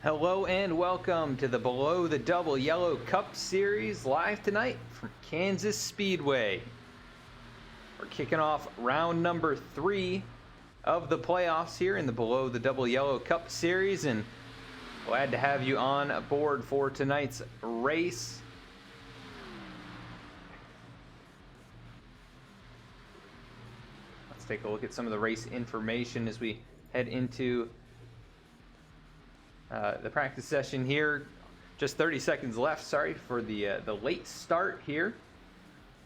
Hello and welcome to the Below the Double Yellow Cup Series live tonight from Kansas Speedway. We're kicking off round number 3 of the playoffs here in the Below the Double Yellow Cup Series, and glad to have you on board for tonight's race. Let's take a look at some of the race information as we head into the practice session here. Just 30 seconds left, sorry for the late start here.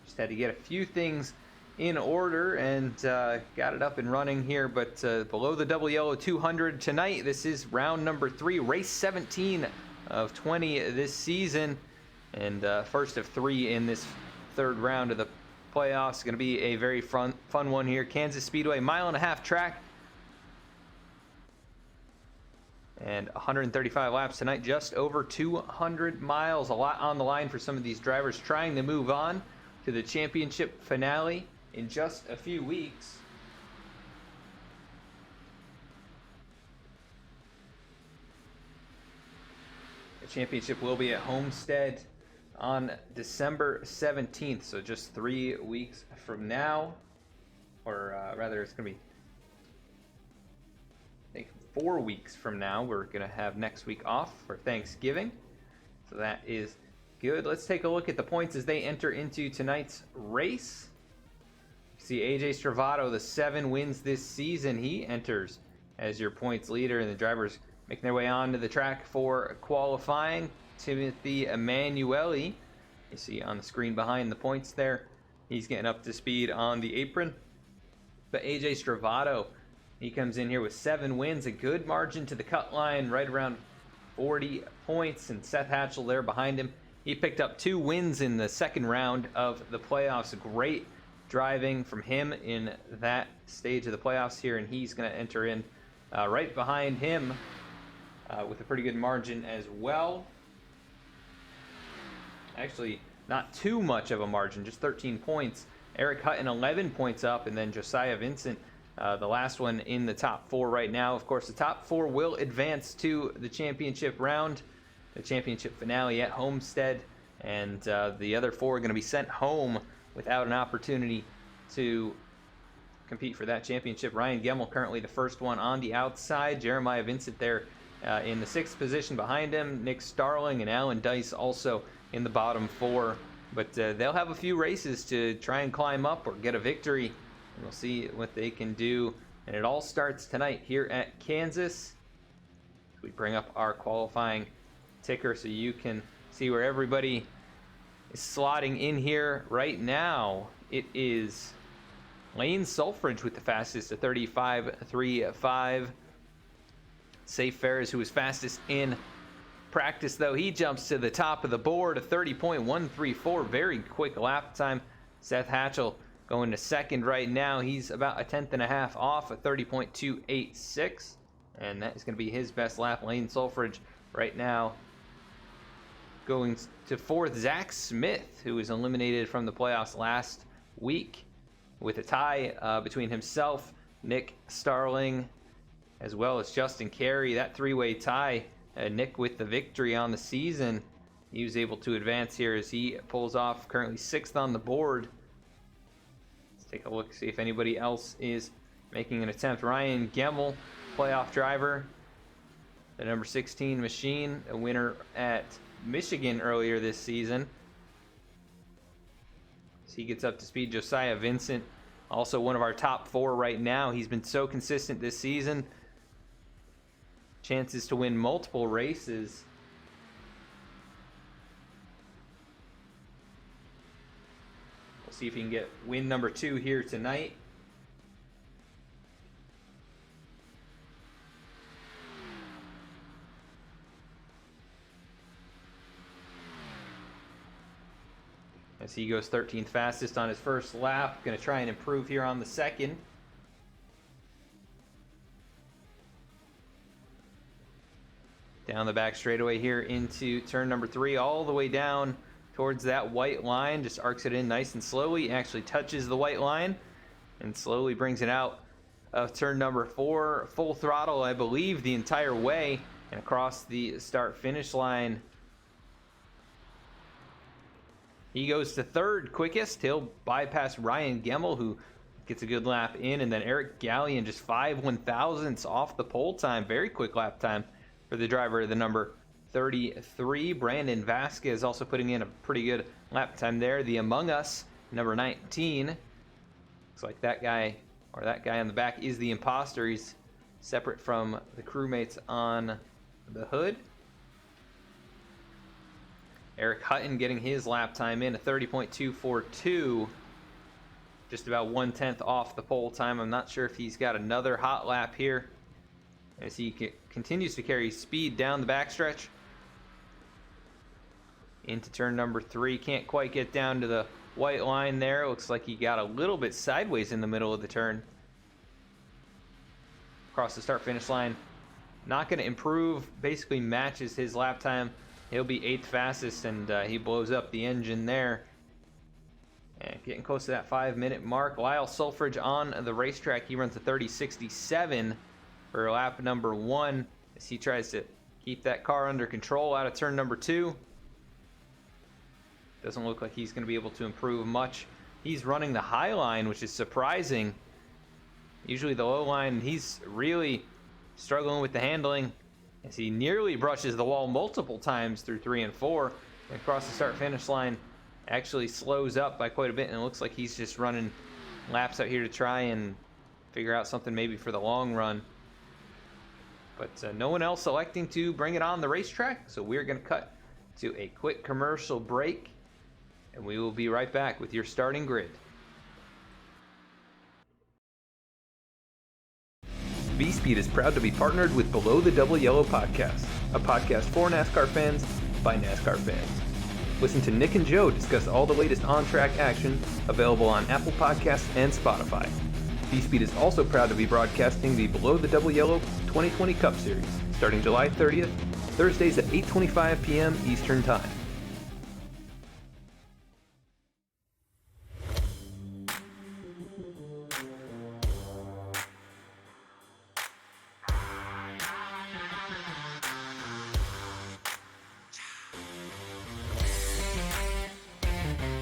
Just had to get a few things in order and got it up and running here. But Below the Double Yellow 200 tonight. This is round number 3, race 17 of 20 this season, and first of 3 in this third round of the playoffs. Going to be a very fun one here. Kansas Speedway, mile-and-a-half track. And 135 laps tonight, just over 200 miles. A lot on the line for some of these drivers trying to move on to the championship finale in just a few weeks. The championship will be at Homestead on December 17th, so just 3 weeks from now. Or rather, it's going to be 4 weeks from now. We're going to have next week off for Thanksgiving, so that is good. Let's take a look at the points as they enter into tonight's race. You see AJ Stravato, the 7 wins this season. He enters as your points leader, and the drivers making their way onto the track for qualifying. Timothy Emanuele, you see on the screen behind the points there, he's getting up to speed on the apron. But AJ Stravato, he comes in here with 7 wins, a good margin to the cut line, right around 40 points, and Seth Hatchell there behind him. He picked up 2 wins in the second round of the playoffs. Great driving from him in that stage of the playoffs here, and he's going to enter in right behind him with a pretty good margin as well. Actually, not too much of a margin, just 13 points. Eric Hutton 11 points up, and then Josiah Vincent, the last one in the top 4 right now. Of course, the top 4 will advance to the championship round, the championship finale at Homestead, and the other 4 are going to be sent home without an opportunity to compete for that championship. Ryan Gemmel currently the first one on the outside. Jeremiah Vincent there in the 6th position behind him. Nick Starling and Alan Dice also in the bottom 4. But they'll have a few races to try and climb up or get a victory. And we'll see what they can do. And it all starts tonight here at Kansas. We bring up our qualifying ticker so you can see where everybody is slotting in here right now. It is Lane Sulfridge with the fastest at 35.35. Safe Ferris, who was fastest in practice, though, he jumps to the top of the board, a 30.134. Very quick lap time. Seth Hatchell going to second right now. He's about a 10th and a half off, a 30.286, and that is going to be his best lap. Lane Sulfridge right now going to 4th. Zach Smith, who was eliminated from the playoffs last week, with a tie between himself, Nick Starling, as well as Justin Carey. That 3-way tie, Nick with the victory on the season. He was able to advance here as he pulls off currently 6th on the board. Take a look, see if anybody else is making an attempt. Ryan Gemmel, playoff driver, the number 16 machine, a winner at Michigan earlier this season. So he gets up to speed. Josiah Vincent, also one of our top 4 right now. He's been so consistent this season. Chances to win multiple races. See if he can get win number 2 here tonight. As he goes 13th fastest on his first lap. Going to try and improve here on the second. Down the back straightaway here into turn number 3, all the way down towards that white line. Just arcs it in nice and slowly. Actually touches the white line and slowly brings it out of turn number 4. Full throttle, I believe, the entire way. And across the start-finish line, he goes to third quickest. He'll bypass Ryan Gemmel, who gets a good lap in, and then Eric Gallion just 5/1000ths off the pole time. Very quick lap time for the driver of the number 33. Brandon Vasquez also putting in a pretty good lap time there. The Among Us, number 19. Looks like that guy, or that guy on the back, is the imposter. He's separate from the crewmates on the hood. Eric Hutton getting his lap time in, a 30.242. Just about 1/10 off the pole time. I'm not sure if he's got another hot lap here as he continues to carry speed down the backstretch. Into turn number 3. Can't quite get down to the white line there. Looks like he got a little bit sideways in the middle of the turn. Across the start-finish line. Not going to improve. Basically matches his lap time. He'll be 8th fastest, and he blows up the engine there. And getting close to that 5-minute mark. Lyle Sulfridge on the racetrack. He runs a 30.67 for lap number 1 as he tries to keep that car under control out of turn number 2. Doesn't look like he's going to be able to improve much. He's running the high line, which is surprising. Usually the low line, he's really struggling with the handling as he nearly brushes the wall multiple times through 3 and 4. And across the start-finish line, actually slows up by quite a bit, and it looks like he's just running laps out here to try and figure out something maybe for the long run. But no one else electing to bring it on the racetrack, so we're going to cut to a quick commercial break, and we will be right back with your starting grid. V-Speed is proud to be partnered with Below the Double Yellow podcast, a podcast for NASCAR fans by NASCAR fans. Listen to Nick and Joe discuss all the latest on-track action, available on Apple Podcasts and Spotify. V-Speed is also proud to be broadcasting the Below the Double Yellow 2020 Cup Series, starting July 30th, Thursdays at 8:25 p.m. Eastern Time.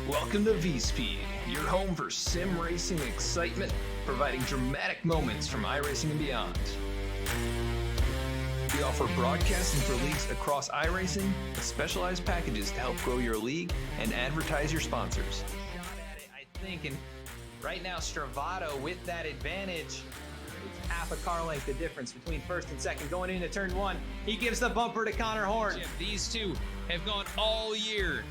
Welcome to V-Speed, your home for sim racing excitement, providing dramatic moments from iRacing and beyond. We offer broadcasting for leagues across iRacing with specialized packages to help grow your league and advertise your sponsors. Shot at it, I think, and right now Stravato with that advantage. It's half a car length of difference between first and second going into turn 1. He gives the bumper to Connor Horn. These two have gone all year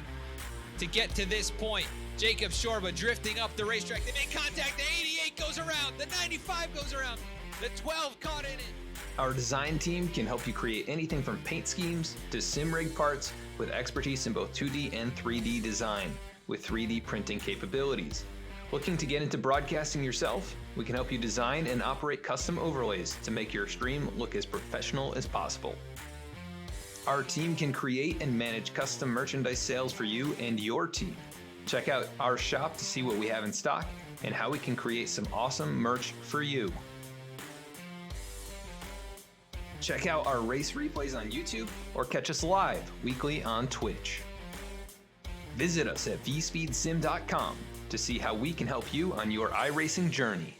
to get to this point. Jacob Shorba drifting up the racetrack. They make contact. The 88 goes around. The 95 goes around. The 12 caught in it. Our design team can help you create anything from paint schemes to sim rig parts with expertise in both 2D and 3D design with 3D printing capabilities. Looking to get into broadcasting yourself? We can help you design and operate custom overlays to make your stream look as professional as possible. Our team can create and manage custom merchandise sales for you and your team. Check out our shop to see what we have in stock and how we can create some awesome merch for you. Check out our race replays on YouTube or catch us live weekly on Twitch. Visit us at vspeedsim.com to see how we can help you on your iRacing journey.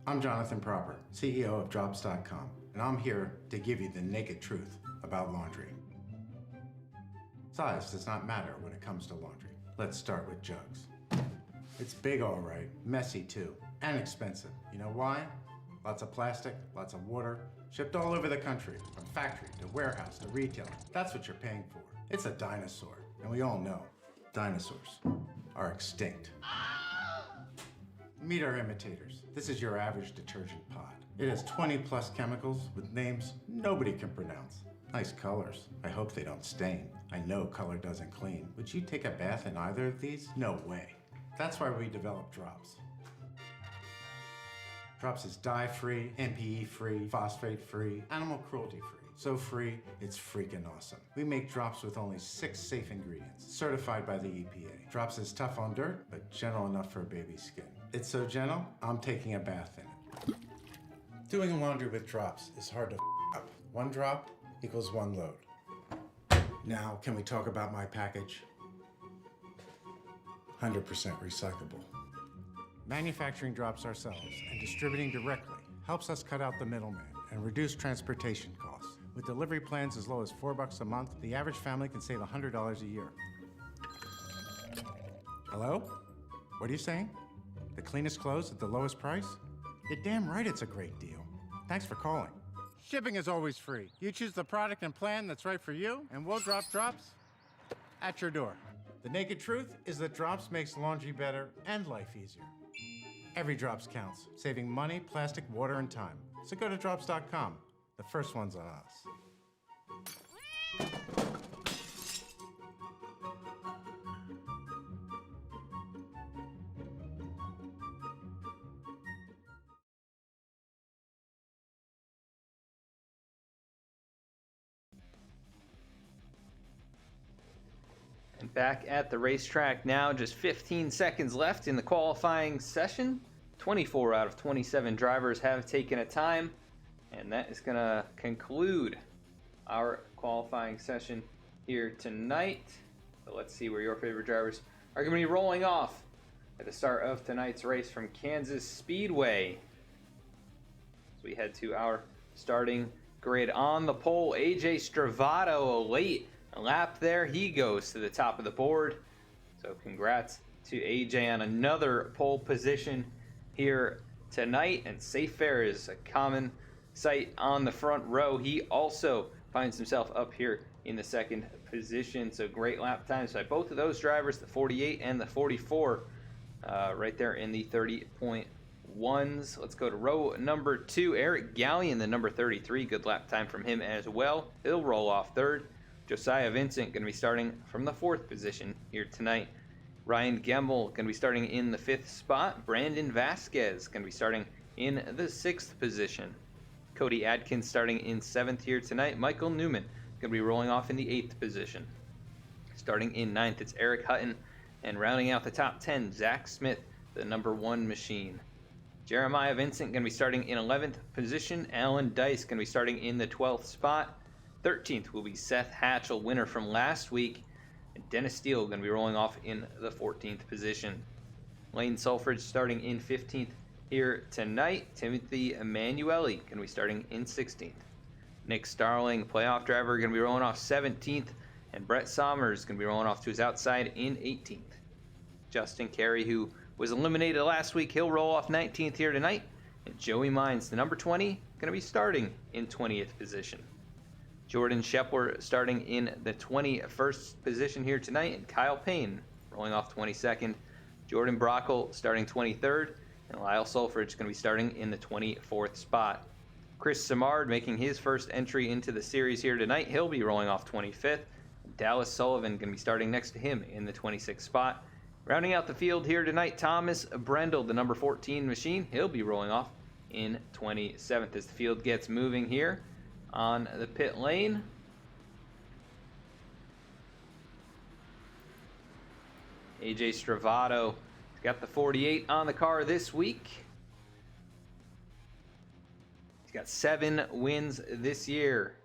I'm Jonathan Proper, CEO of Drops.com, and I'm here to give you the naked truth about laundry. Size does not matter when it comes to laundry. Let's start with jugs. It's big all right, messy too, and expensive. You know why? Lots of plastic, lots of water, shipped all over the country, from factory to warehouse to retail. That's what you're paying for. It's a dinosaur, and we all know dinosaurs are extinct. Meet our imitators. This is your average detergent pod. It has 20 plus chemicals with names nobody can pronounce. Nice colors. I hope they don't stain. I know color doesn't clean. Would you take a bath in either of these? No way. That's why we developed Drops. Drops is dye-free, MPE-free, phosphate-free, animal cruelty-free. So free, it's freaking awesome. We make Drops with only 6 safe ingredients, certified by the EPA. Drops is tough on dirt, but gentle enough for a baby's skin. It's so gentle, I'm taking a bath in it. Doing laundry with drops is hard to up. One drop equals one load. Now, can we talk about my package? 100% recyclable. Manufacturing drops ourselves and distributing directly helps us cut out the middleman and reduce transportation costs. With delivery plans as low as $4 a month, the average family can save $100 a year. Hello? What are you saying? The cleanest clothes at the lowest price? You're damn right it's a great deal. Thanks for calling. Shipping is always free. You choose the product and plan that's right for you, and we'll drop drops at your door. The naked truth is that drops makes laundry better and life easier. Every drops counts, saving money, plastic, water, and time. So go to drops.com. The first one's on us. And back at the racetrack now, just 15 seconds left in the qualifying session. 24 out of 27 drivers have taken a time, and that is going to conclude our qualifying session here tonight. So let's see where your favorite drivers are going to be rolling off at the start of tonight's race from Kansas Speedway. As we head to our starting grid on the pole, AJ Stravato, a late lap there. He goes to the top of the board. So congrats to AJ on another pole position here tonight. And safe fare is a common sight on the front row. He also finds himself up here in the second position. So great lap times by both of those drivers, the 48 and the 44, right there in the 30.1s. Let's go to row number 2. Eric Gallion, the number 33. Good lap time from him as well. He'll roll off third. Josiah Vincent going to be starting from the 4th position here tonight. Ryan Gemmel going to be starting in the 5th spot. Brandon Vasquez going to be starting in the 6th position. Cody Adkins starting in 7th here tonight. Michael Newman going to be rolling off in the 8th position. Starting in 9th, it's Eric Hutton. And rounding out the top 10, Zach Smith, the number 1 machine. Jeremiah Vincent going to be starting in 11th position. Alan Dice going to be starting in the 12th spot. 13th will be Seth Hatchell, winner from last week. And Dennis Steele going to be rolling off in the 14th position. Lane Sulfridge starting in 15th here tonight. Timothy Emanuele going to be starting in 16th. Nick Starling, playoff driver, going to be rolling off 17th. And Brett Sommers going to be rolling off to his outside in 18th. Justin Carey, who was eliminated last week, he'll roll off 19th here tonight. And Joey Mines, the number 20, going to be starting in 20th position. Jordan Shepler starting in the 21st position here tonight, and Kyle Payne rolling off 22nd. Jordan Brockle starting 23rd, and Lyle Sulfridge going to be starting in the 24th spot. Chris Simard making his first entry into the series here tonight. He'll be rolling off 25th. Dallas Sullivan going to be starting next to him in the 26th spot. Rounding out the field here tonight, Thomas Brendel, the number 14 machine. He'll be rolling off in 27th as the field gets moving here on the pit lane. AJ Stravato got the 48 on the car this week. He's got 7 wins this year.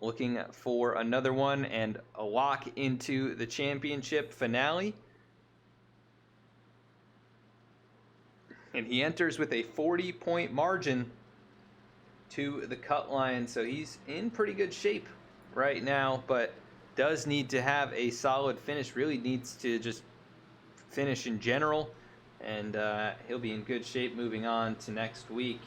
Looking for another one and a lock into the championship finale. And he enters with a 40-point margin to the cut line, so he's in pretty good shape right now, but does need to have a solid finish. Really needs to just finish in general, and he'll be in good shape moving on to next week.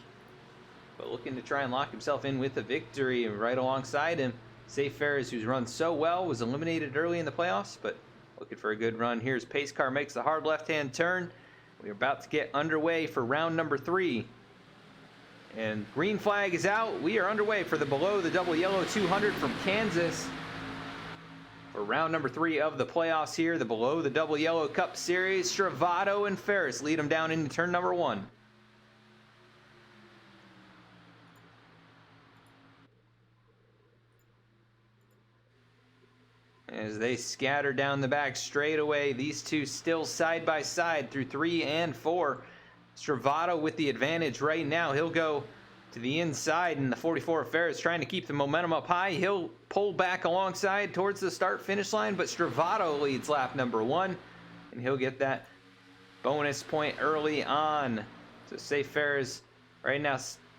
But looking to try and lock himself in with a victory, and right alongside him, Safe Ferris, who's run so well, was eliminated early in the playoffs, but looking for a good run. Here's Pace Car makes the hard left-hand turn. We're about to get underway for round number 3. And green flag is out. We are underway for the below the double yellow 200 from Kansas. For round number 3 of the playoffs here, the below the double yellow Cup Series, Stravato and Ferris lead them down into turn number 1. As they scatter down the back straightaway, these two still side by side through 3 and 4. Stravato with the advantage right now. He'll go to the inside, and the 44 of Ferris trying to keep the momentum up high. He'll pull back alongside towards the start-finish line, but Stravato leads lap number 1, and he'll get that bonus point early on. So Safe Ferris right now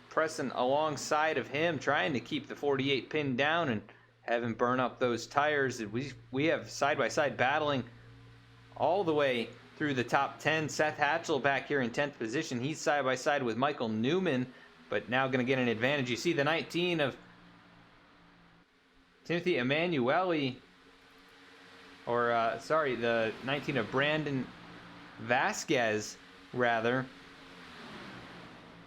pressing alongside of him, trying to keep the 48 pinned down and have him burn up those tires. We have side-by-side battling all the way through the top 10. Seth Hatchell back here in 10th position. He's side-by-side with Michael Newman, but now going to get an advantage. You see the 19 of Timothy Emanuele, or sorry, the 19 of Brandon Vasquez, rather.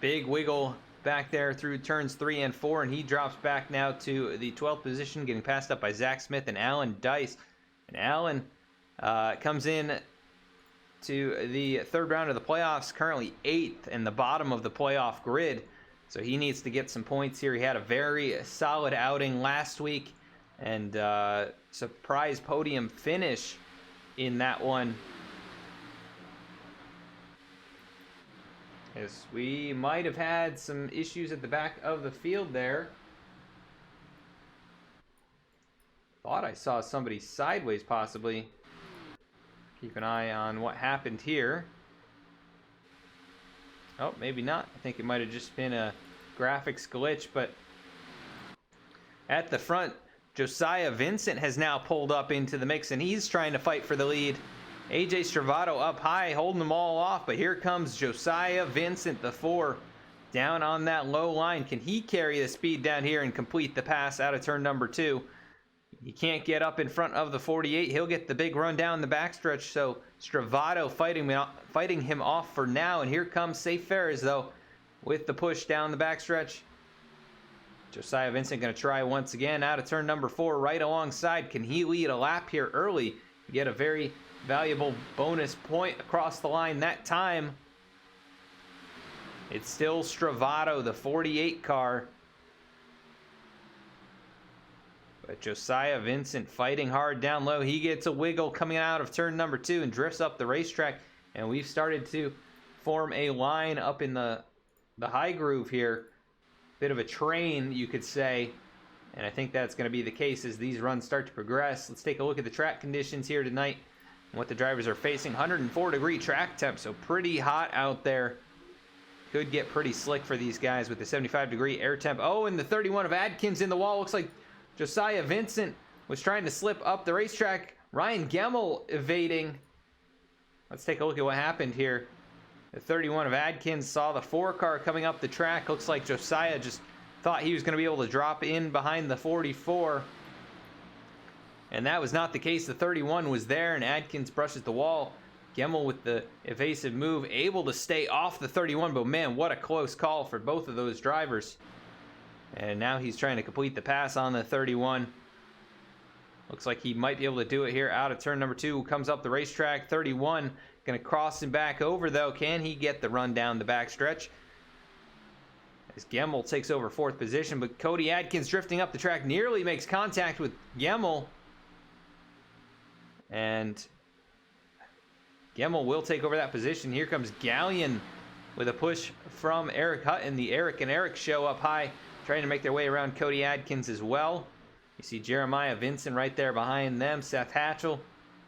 Big wiggle back there through turns 3 and 4, and he drops back now to the 12th position, getting passed up by Zach Smith and Alan Dice. And Alan comes in to the third round of the playoffs, currently 8th in the bottom of the playoff grid. So he needs to get some points here. He had a very solid outing last week, and surprise podium finish in that one. Yes, we might have had some issues at the back of the field there. Thought I saw somebody sideways possibly. Keep an eye on what happened here. Oh, maybe not. I think it might have just been a graphics glitch, but at the front, Josiah Vincent has now pulled up into the mix, and he's trying to fight for the lead. AJ Stravato up high, holding them all off, but here comes Josiah Vincent, the 4, down on that low line. Can he carry the speed down here and complete the pass out of turn number 2? He can't get up in front of the 48. He'll get the big run down the backstretch, so Stravato fighting him off for now. And here comes Safe Ferris, though, with the push down the backstretch. Josiah Vincent going to try once again out of turn number 4, right alongside. Can he lead a lap here early? Get a very valuable bonus point across the line that time. It's still Stravato, the 48 car. But Josiah Vincent fighting hard down low. He gets a wiggle coming out of turn number 2 and drifts up the racetrack. And we've started to form a line up in the high groove here. Bit of a train, you could say. And I think that's going to be the case as these runs start to progress. Let's take a look at the track conditions here tonight and what the drivers are facing. 104-degree track temp, so pretty hot out there. Could get pretty slick for these guys with the 75-degree air temp. Oh, and the 31 of Adkins in the wall. Looks like Josiah Vincent was trying to slip up the racetrack. Ryan Gemmel evading. Let's take a look at what happened here. The 31 of Adkins saw the 4 car coming up the track. Looks like Josiah just thought he was going to be able to drop in behind the 44. And that was not the case. The 31 was there, and Adkins brushes the wall. Gemmel with the evasive move, able to stay off the 31. But man, what a close call for both of those drivers. And now he's trying to complete the pass on the 31. Looks like he might be able to do it here out of turn number 2. Comes up the racetrack. 31 going to cross him back over, though. Can he get the run down the backstretch? As Gemmel takes over 4th position, but Cody Adkins drifting up the track nearly makes contact with Gemmel. And Gemmel will take over that position. Here comes Gallion with a push from Eric Hutton. The Eric and Eric show up high, trying to make their way around Cody Adkins as well. You see Jeremiah Vincent right there behind them. Seth Hatchell,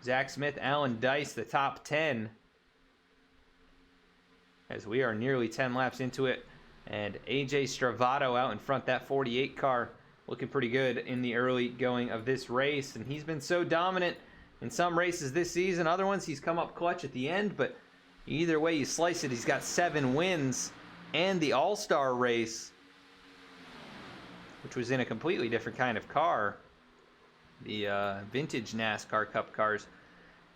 Zach Smith, Alan Dice, the top 10. As we are nearly 10 laps into it. And AJ Stravato out in front, that 48 car, looking pretty good in the early going of this race. And he's been so dominant in some races this season. Other ones, he's come up clutch at the end. But either way you slice it, he's got 7 wins and the All-Star race, which was in a completely different kind of car. The vintage NASCAR Cup cars.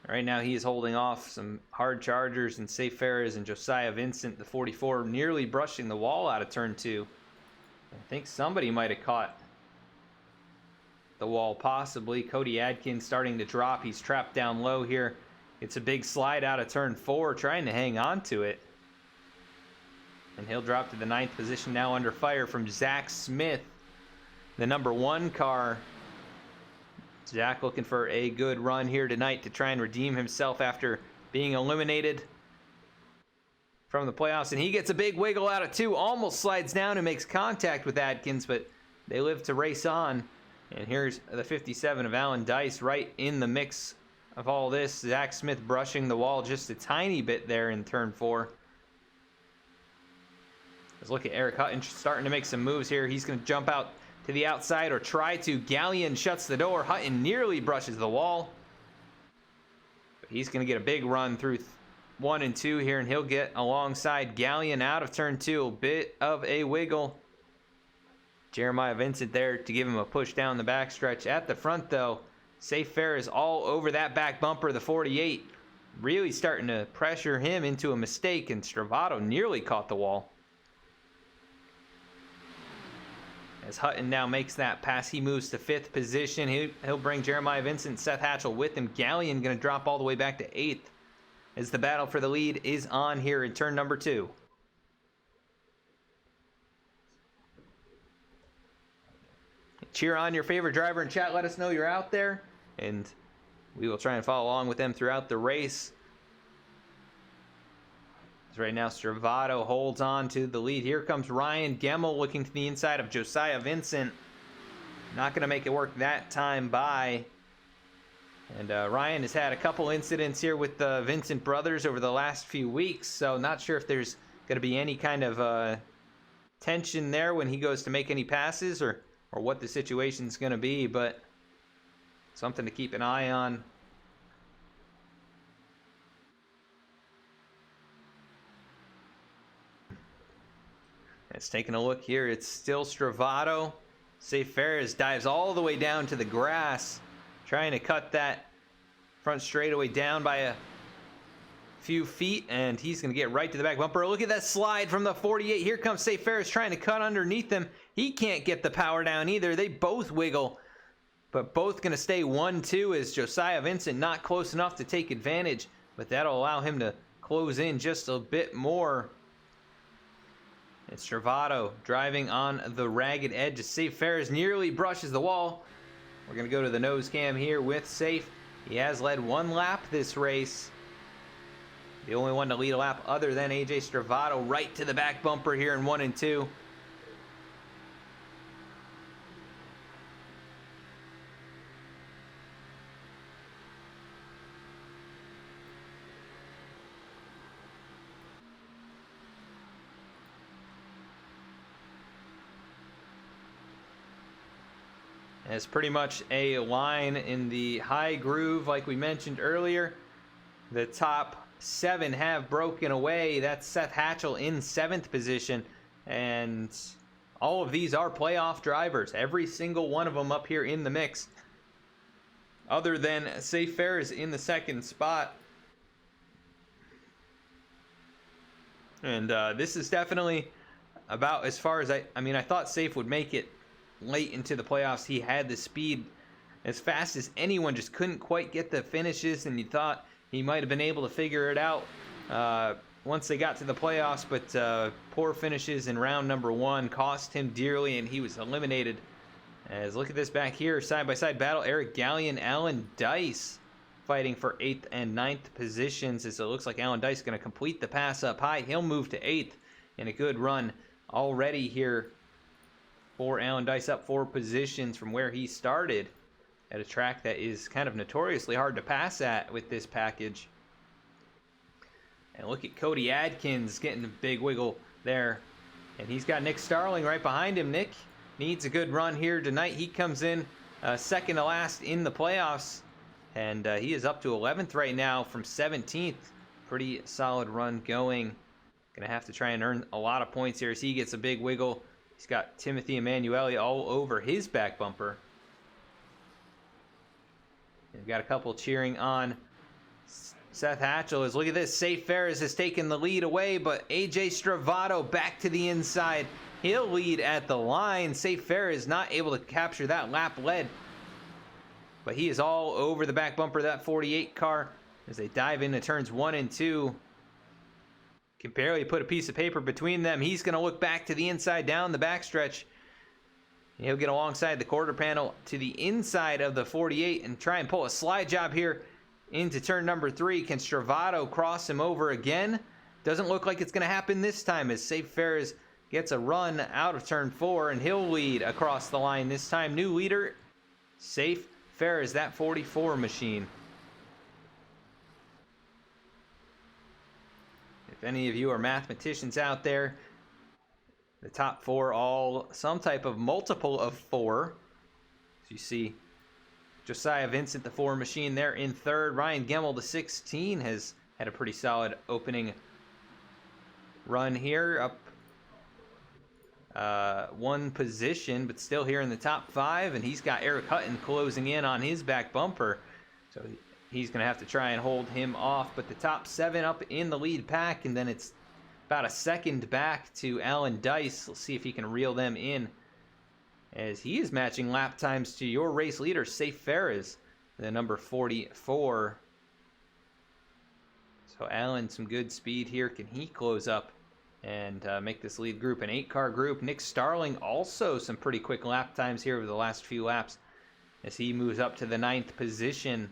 Right now he is holding off some hard chargers and Safe Ferris and Josiah Vincent, the 44, nearly brushing the wall out of turn 2. I think somebody might have caught the wall, possibly. Cody Adkins starting to drop. He's trapped down low here. It's a big slide out of turn 4, trying to hang on to it. And he'll drop to the 9th position now under fire from Zach Smith, the number 1 car. Zach looking for a good run here tonight to try and redeem himself after being eliminated. from the playoffs, and he gets a big wiggle out of 2, almost slides down and makes contact with Adkins, but they live to race on. And here's the 57 of Alan Dice right in the mix of all this. Zach Smith brushing the wall just a tiny bit there in turn 4. Let's look at Eric Hutton starting to make some moves here. He's going to jump out to the outside, or try to. Gallion shuts the door. Hutton nearly brushes the wall, but he's going to get a big run through 1 and 2 here, and he'll get alongside Gallion out of turn 2. A bit of a wiggle. Jeremiah Vincent there to give him a push down the backstretch. At the front, though, Safe Fair is all over that back bumper. The 48 really starting to pressure him into a mistake, and Stravato nearly caught the wall. As Hutton now makes that pass, he moves to 5th position. He'll bring Jeremiah Vincent, Seth Hatchell with him. Gallion going to drop all the way back to 8th as the battle for the lead is on here in turn number 2. Cheer on your favorite driver in chat. Let us know you're out there, and we will try and follow along with them throughout the race. As right now, Stravato holds on to the lead. Here comes Ryan Gemmel looking to the inside of Josiah Vincent. Not going to make it work that time by. And Ryan has had a couple incidents here with the Vincent brothers over the last few weeks, so not sure if there's going to be any kind of tension there when he goes to make any passes, or what the situation's going to be, but something to keep an eye on. It's taking a look here. It's still Stravato. Safe Ferris dives all the way down to the grass, trying to cut that front straightaway down by a few feet, and he's going to get right to the back bumper. Look at that slide from the 48. Here comes Safe Ferris trying to cut underneath them. He can't get the power down either. They both wiggle, but both going to stay 1-2 as Josiah Vincent not close enough to take advantage, but that'll allow him to close in just a bit more. It's Stravato driving on the ragged edge. Safe Ferris nearly brushes the wall. We're going to go to the nose cam here with Safe. He has led 1 lap this race. The only one to lead a lap other than AJ Stravato, right to the back bumper here in 1 and 2. It's pretty much a line in the high groove like we mentioned earlier. The top 7 have broken away. That's Seth Hatchell in 7th position, and all of these are playoff drivers. Every single one of them up here in the mix, other than Safe Ferris in the 2nd spot. And this is definitely about as far as I mean, I thought Safe would make it late into the playoffs. He had the speed as fast as anyone, just couldn't quite get the finishes, and you thought he might have been able to figure it out once they got to the playoffs, but poor finishes in round number 1 cost him dearly, and he was eliminated. As look at this back here, side-by-side battle. Eric Gallion, Alan Dice fighting for 8th and 9th positions, as it looks like Alan Dice is going to complete the pass up high. He'll move to 8th in a good run already here for Alan Dice, up 4 positions from where he started at a track that is kind of notoriously hard to pass at with this package. And look at Cody Adkins getting a big wiggle there. And he's got Nick Starling right behind him. Nick needs a good run here tonight. He comes in second to last in the playoffs, and he is up to 11th right now from 17th. Pretty solid run going. Gonna have to try and earn a lot of points here as he gets a big wiggle. He's got Timothy Emanuele all over his back bumper. We've got a couple cheering on Seth Hatchell. Look at this. Safe Ferris has taken the lead away, but AJ Stravato back to the inside. He'll lead at the line. Safe Ferris not able to capture that lap lead, but he is all over the back bumper of that 48 car as they dive into turns 1 and 2. Can barely put a piece of paper between them. He's going to look back to the inside down the backstretch. He'll get alongside the quarter panel to the inside of the 48 and try and pull a slide job here into turn number 3. Can Stravato cross him over again? Doesn't look like it's going to happen this time as Safe Ferris gets a run out of turn 4, and he'll lead across the line this time. New leader, Safe Ferris, that 44 machine. If any of you are mathematicians out there, the top 4 all some type of multiple of 4. So you see Josiah Vincent, the 4 machine, there in third. Ryan Gemmel, the 16, has had a pretty solid opening run here, up one position, but still here in the top 5. And he's got Eric Hutton closing in on his back bumper, so he's going to have to try and hold him off. But the top 7 up in the lead pack, and then it's about a second back to Alan Dice. Let's see if he can reel them in, as he is matching lap times to your race leader, Safe Ferris, the number 44. So Alan, some good speed here. Can he close up and make this lead group an 8-car group? Nick Starling, also some pretty quick lap times here over the last few laps as he moves up to the 9th position.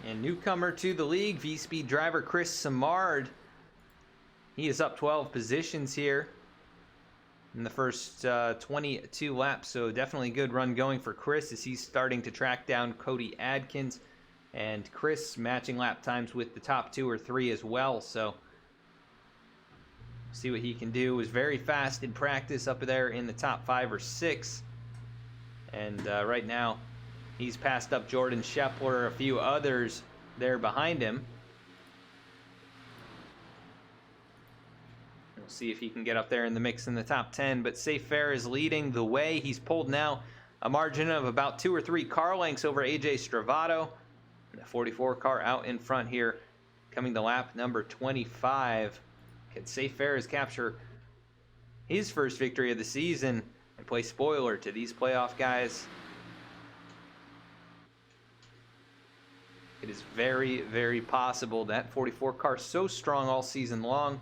And newcomer to the league, V-Speed driver Chris Samard. He is up 12 positions here in the first 22 laps, so definitely a good run going for Chris as he's starting to track down Cody Adkins. And Chris matching lap times with the top 2 or 3 as well, so see what he can do. Was very fast in practice up there in the top 5 or 6. And right now, he's passed up Jordan Scheffler, a few others there behind him. We'll see if he can get up there in the mix in the top 10. But Safe Fair is leading the way. He's pulled now a margin of about 2 or 3 car lengths over AJ Stravato. The 44 car out in front here, coming to lap number 25. Can Safe Fair capture his first victory of the season and play spoiler to these playoff guys? It is very, very possible. That 44 car so strong all season long.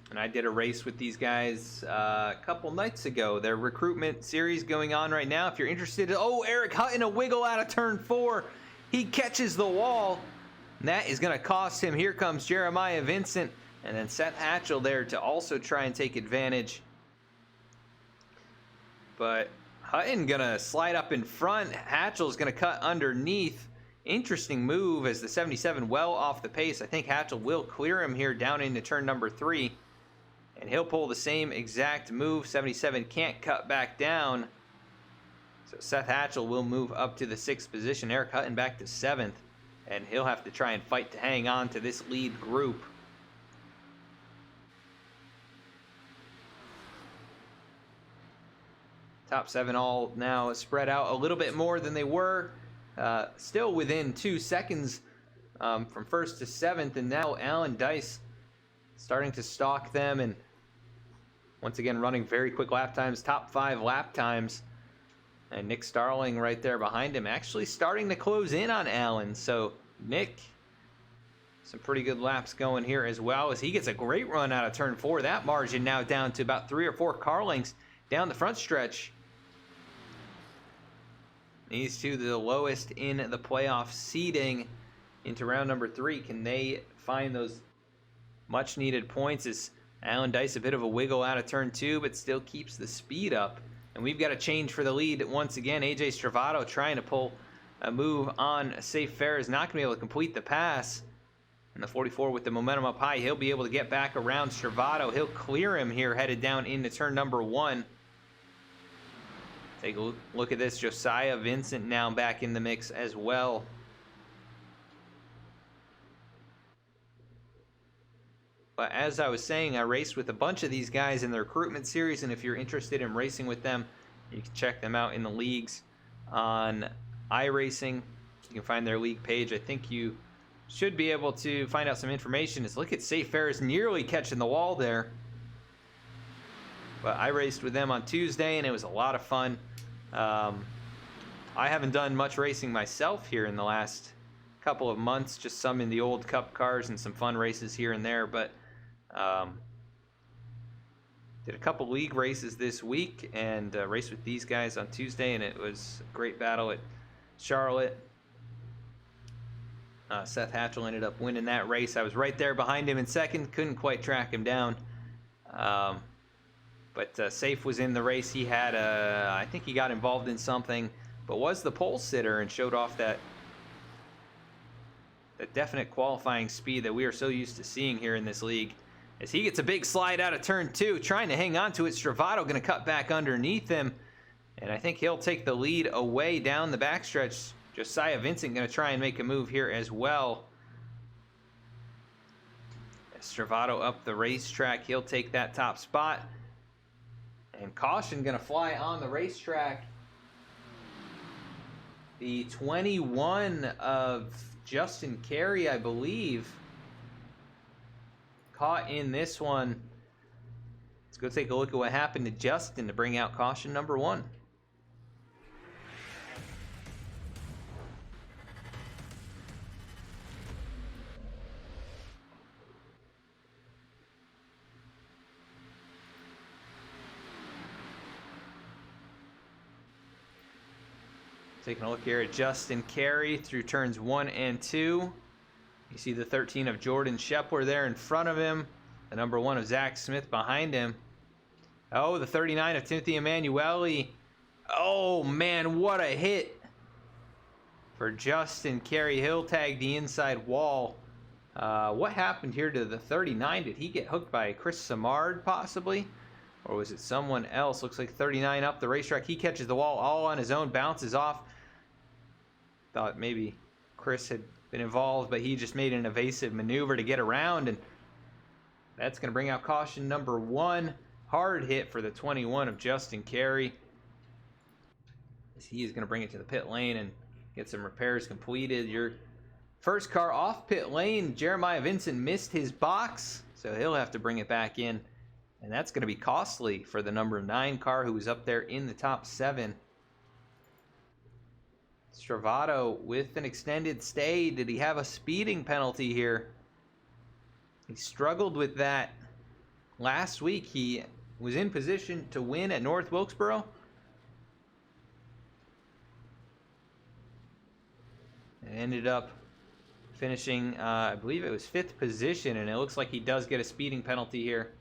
And I did a race with these guys a couple nights ago. Their recruitment series going on right now. If you're interested, oh, Eric Hutton, a wiggle out of turn 4. He catches the wall. And that is going to cost him. Here comes Jeremiah Vincent and then Seth Hatchell there to also try and take advantage. But Hutton going to slide up in front. Hatchell's going to cut underneath. Interesting move as the 77 well off the pace. I think Hatchell will clear him here down into turn number 3. And he'll pull the same exact move. 77 can't cut back down. So Seth Hatchell will move up to the 6th position. Eric Hutton back to 7th. And he'll have to try and fight to hang on to this lead group. Top 7 all now spread out a little bit more than they were. Still within 2 seconds from 1st to 7th. And now Alan Dice starting to stalk them. And once again running very quick lap times. Top 5 lap times. And Nick Starling right there behind him, actually starting to close in on Allen. So Nick, some pretty good laps going here as well as he gets a great run out of turn 4. That margin now down to about 3 or 4 car lengths down the front stretch. These two the lowest in the playoff seeding into round number 3. Can they find those much needed points as Alan Dice a bit of a wiggle out of turn 2 but still keeps the speed up. And we've got a change for the lead once again. AJ Stravato trying to pull a move on Safe Fair. Is not going to be able to complete the pass. And the 44 with the momentum up high, he'll be able to get back around Stravato. He'll clear him here, headed down into turn number 1. Take a look at this. Josiah Vincent now back in the mix as well. But as I was saying, I raced with a bunch of these guys in the recruitment series, and if you're interested in racing with them, you can check them out in the leagues on iRacing. You can find their league page. I think you should be able to find out some information. Just look at Safe Ferris nearly catching the wall there. But I raced with them on Tuesday, and it was a lot of fun. I haven't done much racing myself here in the last couple of months, just some in the old Cup cars and some fun races here and there, but did a couple league races this week and raced with these guys on Tuesday, and it was a great battle at Charlotte. Seth Hatchell ended up winning that race. I was right there behind him in second, couldn't quite track him down. But Safe was in the race. He had I think he got involved in something, but was the pole sitter and showed off that definite qualifying speed that we are so used to seeing here in this league. As he gets a big slide out of turn 2, trying to hang on to it. Stravato going to cut back underneath him, and I think he'll take the lead away down the backstretch. Josiah Vincent going to try and make a move here as well. Stravato up the racetrack, he'll take that top spot. And caution going to fly on the racetrack. The 21 of Justin Carey, I believe, caught in this one. Let's go take a look at what happened to Justin to bring out caution number 1. Taking a look here at Justin Carey through turns 1 and 2. You see the 13 of Jordan Shepler there in front of him. The number 1 of Zach Smith behind him. Oh, the 39 of Timothy Emanuele. Oh, man, what a hit for Justin Carey. He'll tag the inside wall. What happened here to the 39? Did he get hooked by Chris Samard, possibly? Or was it someone else? Looks like 39 up the racetrack. He catches the wall all on his own, bounces off. Thought maybe Chris had been involved, but he just made an evasive maneuver to get around, and that's going to bring out caution number 1. Hard hit for the 21 of Justin Carey. He is going to bring it to the pit lane and get some repairs completed. Your first car off pit lane, Jeremiah Vincent missed his box, so he'll have to bring it back in. And that's going to be costly for the number 9 car, who was up there in the top 7. Stravato with an extended stay. Did he have a speeding penalty here? He struggled with that last week. He was in position to win at North Wilkesboro. And ended up finishing, I believe it was 5th position, and it looks like he does get a speeding penalty here.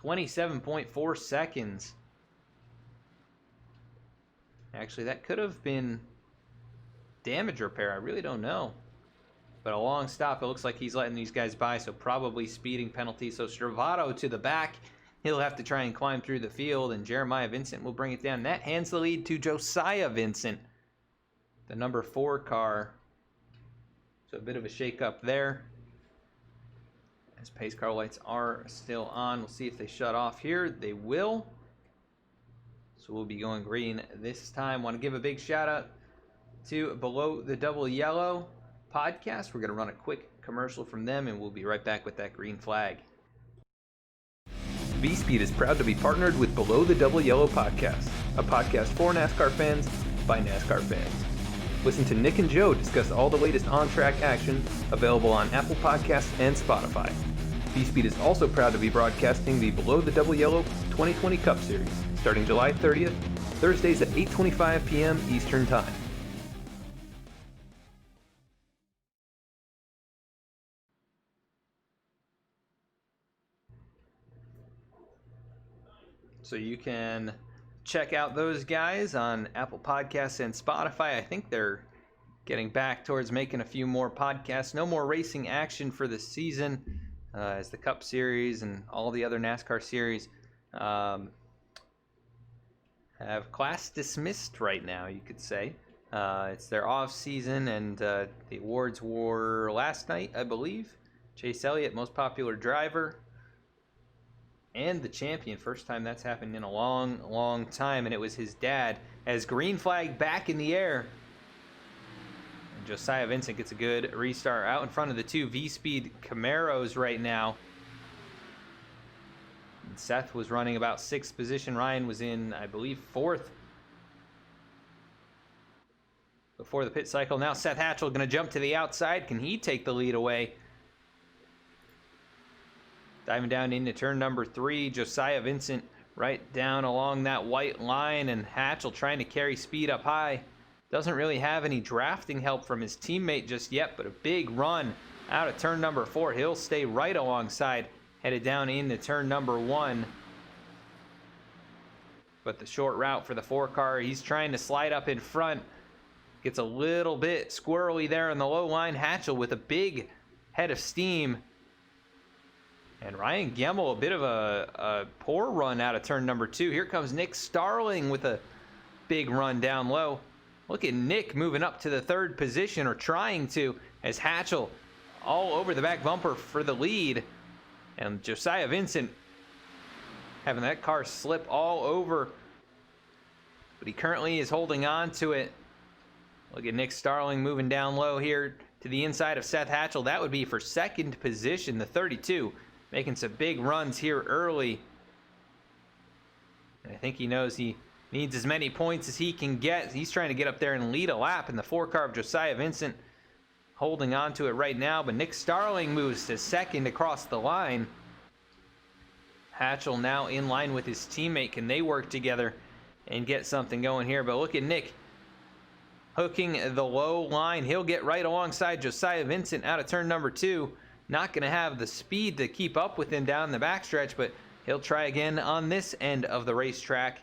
27.4 seconds. Actually, that could have been damage repair. I really don't know. But a long stop. It looks like he's letting these guys by, so probably speeding penalty. So Stravato to the back. He'll have to try and climb through the field, and Jeremiah Vincent will bring it down. That hands the lead to Josiah Vincent, the number 4 car. So a bit of a shake-up there. As pace car lights are still on. We'll see if they shut off here. They will. So we'll be going green this time. Want to give a big shout out to Below the Double Yellow podcast. We're going to run a quick commercial from them, and we'll be right back with that green flag. V-Speed is proud to be partnered with Below the Double Yellow podcast, a podcast for NASCAR fans by NASCAR fans. Listen to Nick and Joe discuss all the latest on-track action available on Apple Podcasts and Spotify. V-Speed is also proud to be broadcasting the Below the Double Yellow 2020 Cup Series, starting July 30th, Thursdays at 8:25 p.m. Eastern Time. So you can check out those guys on Apple Podcasts and Spotify. I think they're getting back towards making a few more podcasts. No more racing action for the season, as the Cup Series and all the other NASCAR series have class dismissed right now, you could say. It's their off season, and the awards were last night, I believe. Chase Elliott, most popular driver, and the champion. First time that's happened in a long, long time, and it was his dad. As green flag back in the air, and Josiah Vincent gets a good restart out in front of the 2 V-Speed Camaros right now. And Seth was running about 6th position. Ryan was in, I believe, 4th. before the pit cycle. Now Seth Hatchell going to jump to the outside. Can he take the lead away? Diving down into turn number 3. Josiah Vincent right down along that white line, and Hatchell trying to carry speed up high. Doesn't really have any drafting help from his teammate just yet, but a big run out of turn number 4. He'll stay right alongside, headed down into turn number 1. But the short route for the 4 car, he's trying to slide up in front. Gets a little bit squirrely there on the low line. Hatchell with a big head of steam. And Ryan Gemmel, a bit of a poor run out of turn number 2. Here comes Nick Starling with a big run down low. Look at Nick moving up to the 3rd position, or trying to, as Hatchell all over the back bumper for the lead. And Josiah Vincent having that car slip all over, but he currently is holding on to it. Look at Nick Starling moving down low here to the inside of Seth Hatchell. That would be for 2nd position, the 32, making some big runs here early. And I think he knows he needs as many points as he can get. He's trying to get up there and lead a lap, in the 4 car of Josiah Vincent holding on to it right now, but Nick Starling moves to 2nd across the line. Hatchell now in line with his teammate. Can they work together and get something going here? But look at Nick hooking the low line. He'll get right alongside Josiah Vincent out of turn number 2. Not going to have the speed to keep up with him down the backstretch, but he'll try again on this end of the racetrack.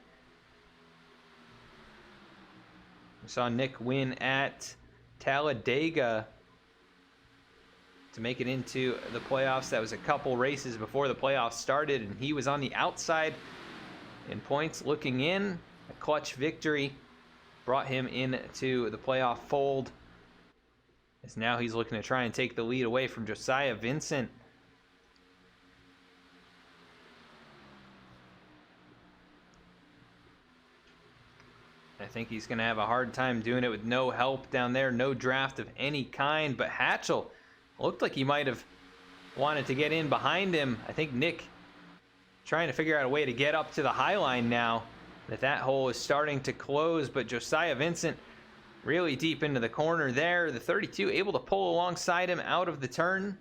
We saw Nick win at Talladega to make it into the playoffs. That was a couple races before the playoffs started, and he was on the outside in points looking in. A clutch victory brought him into the playoff fold, as now he's looking to try and take the lead away from Josiah Vincent. I think he's going to have a hard time doing it with no help down there, no draft of any kind. But Hatchell looked like he might have wanted to get in behind him. I think Nick trying to figure out a way to get up to the high line now, that hole is starting to close. But Josiah Vincent really deep into the corner there. The 32 able to pull alongside him out of the turn,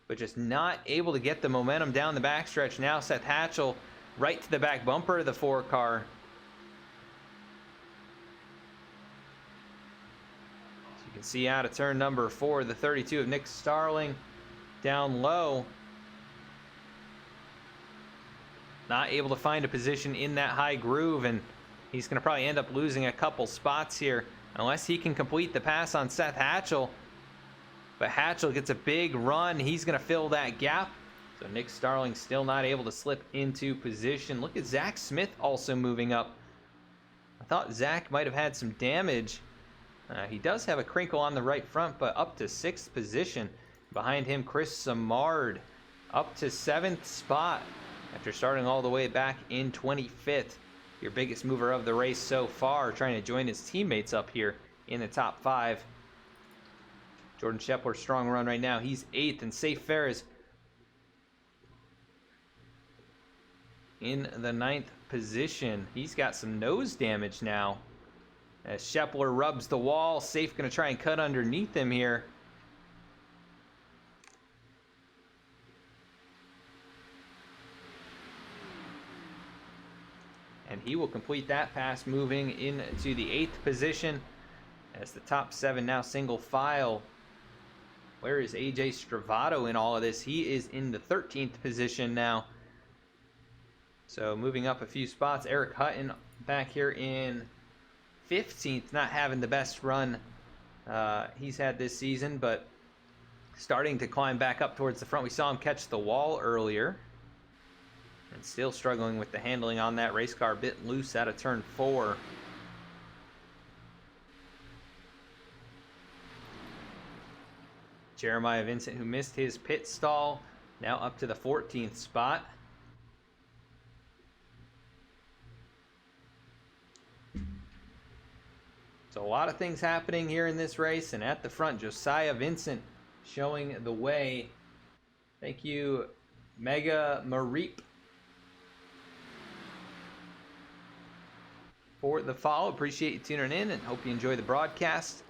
but just not able to get the momentum down the backstretch. Now Seth Hatchell right to the back bumper of the 4 car. You can see out of turn number 4, the 32 of Nick Starling down low. Not able to find a position in that high groove, and he's going to probably end up losing a couple spots here unless he can complete the pass on Seth Hatchell. But Hatchell gets a big run. He's going to fill that gap. So Nick Starling still not able to slip into position. Look at Zach Smith also moving up. I thought Zach might have had some damage. He does have a crinkle on the right front, but up to 6th position. Behind him, Chris Samard up to 7th spot after starting all the way back in 25th. Your biggest mover of the race so far, trying to join his teammates up here in the top 5. Jordan Shepler, strong run right now. He's 8th, and Safe Ferris in the 9th position. He's got some nose damage now. As Shepler rubs the wall, Safe going to try and cut underneath him here. And he will complete that pass, moving into the 8th position as the top 7 now single file. Where is AJ Stravato in all of this? He is in the 13th position now. So moving up a few spots, Eric Hutton back here in 15th, not having the best run he's had this season, but starting to climb back up towards the front. We saw him catch the wall earlier, and still struggling with the handling on that race car, a bit loose out of turn 4. Jeremiah Vincent, who missed his pit stall, now up to the 14th spot. So a lot of things happening here in this race, and at the front, Josiah Vincent showing the way. Thank you, Mega Mareep, for the follow. Appreciate you tuning in and hope you enjoy the broadcast.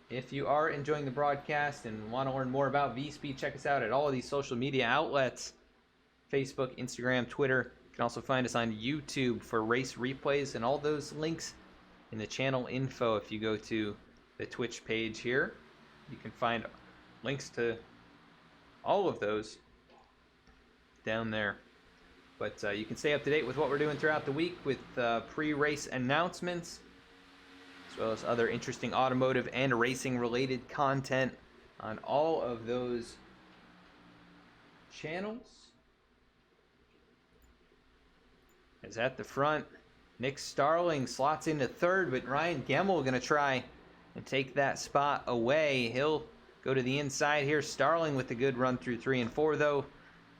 If you are enjoying the broadcast and want to learn more about V-Speed, check us out at all of these social media outlets: Facebook, Instagram, Twitter. You can also find us on YouTube for race replays, and all those links in the channel info. If you go to the Twitch page here, you can find links to all of those down there. But you can stay up to date with what we're doing throughout the week with pre-race announcements, as well as other interesting automotive and racing related content on all of those channels. As at the front, Nick Starling slots into third, but Ryan Gemmel going to try and take that spot away. He'll go to the inside here. Starling with a good run through 3 and 4, though.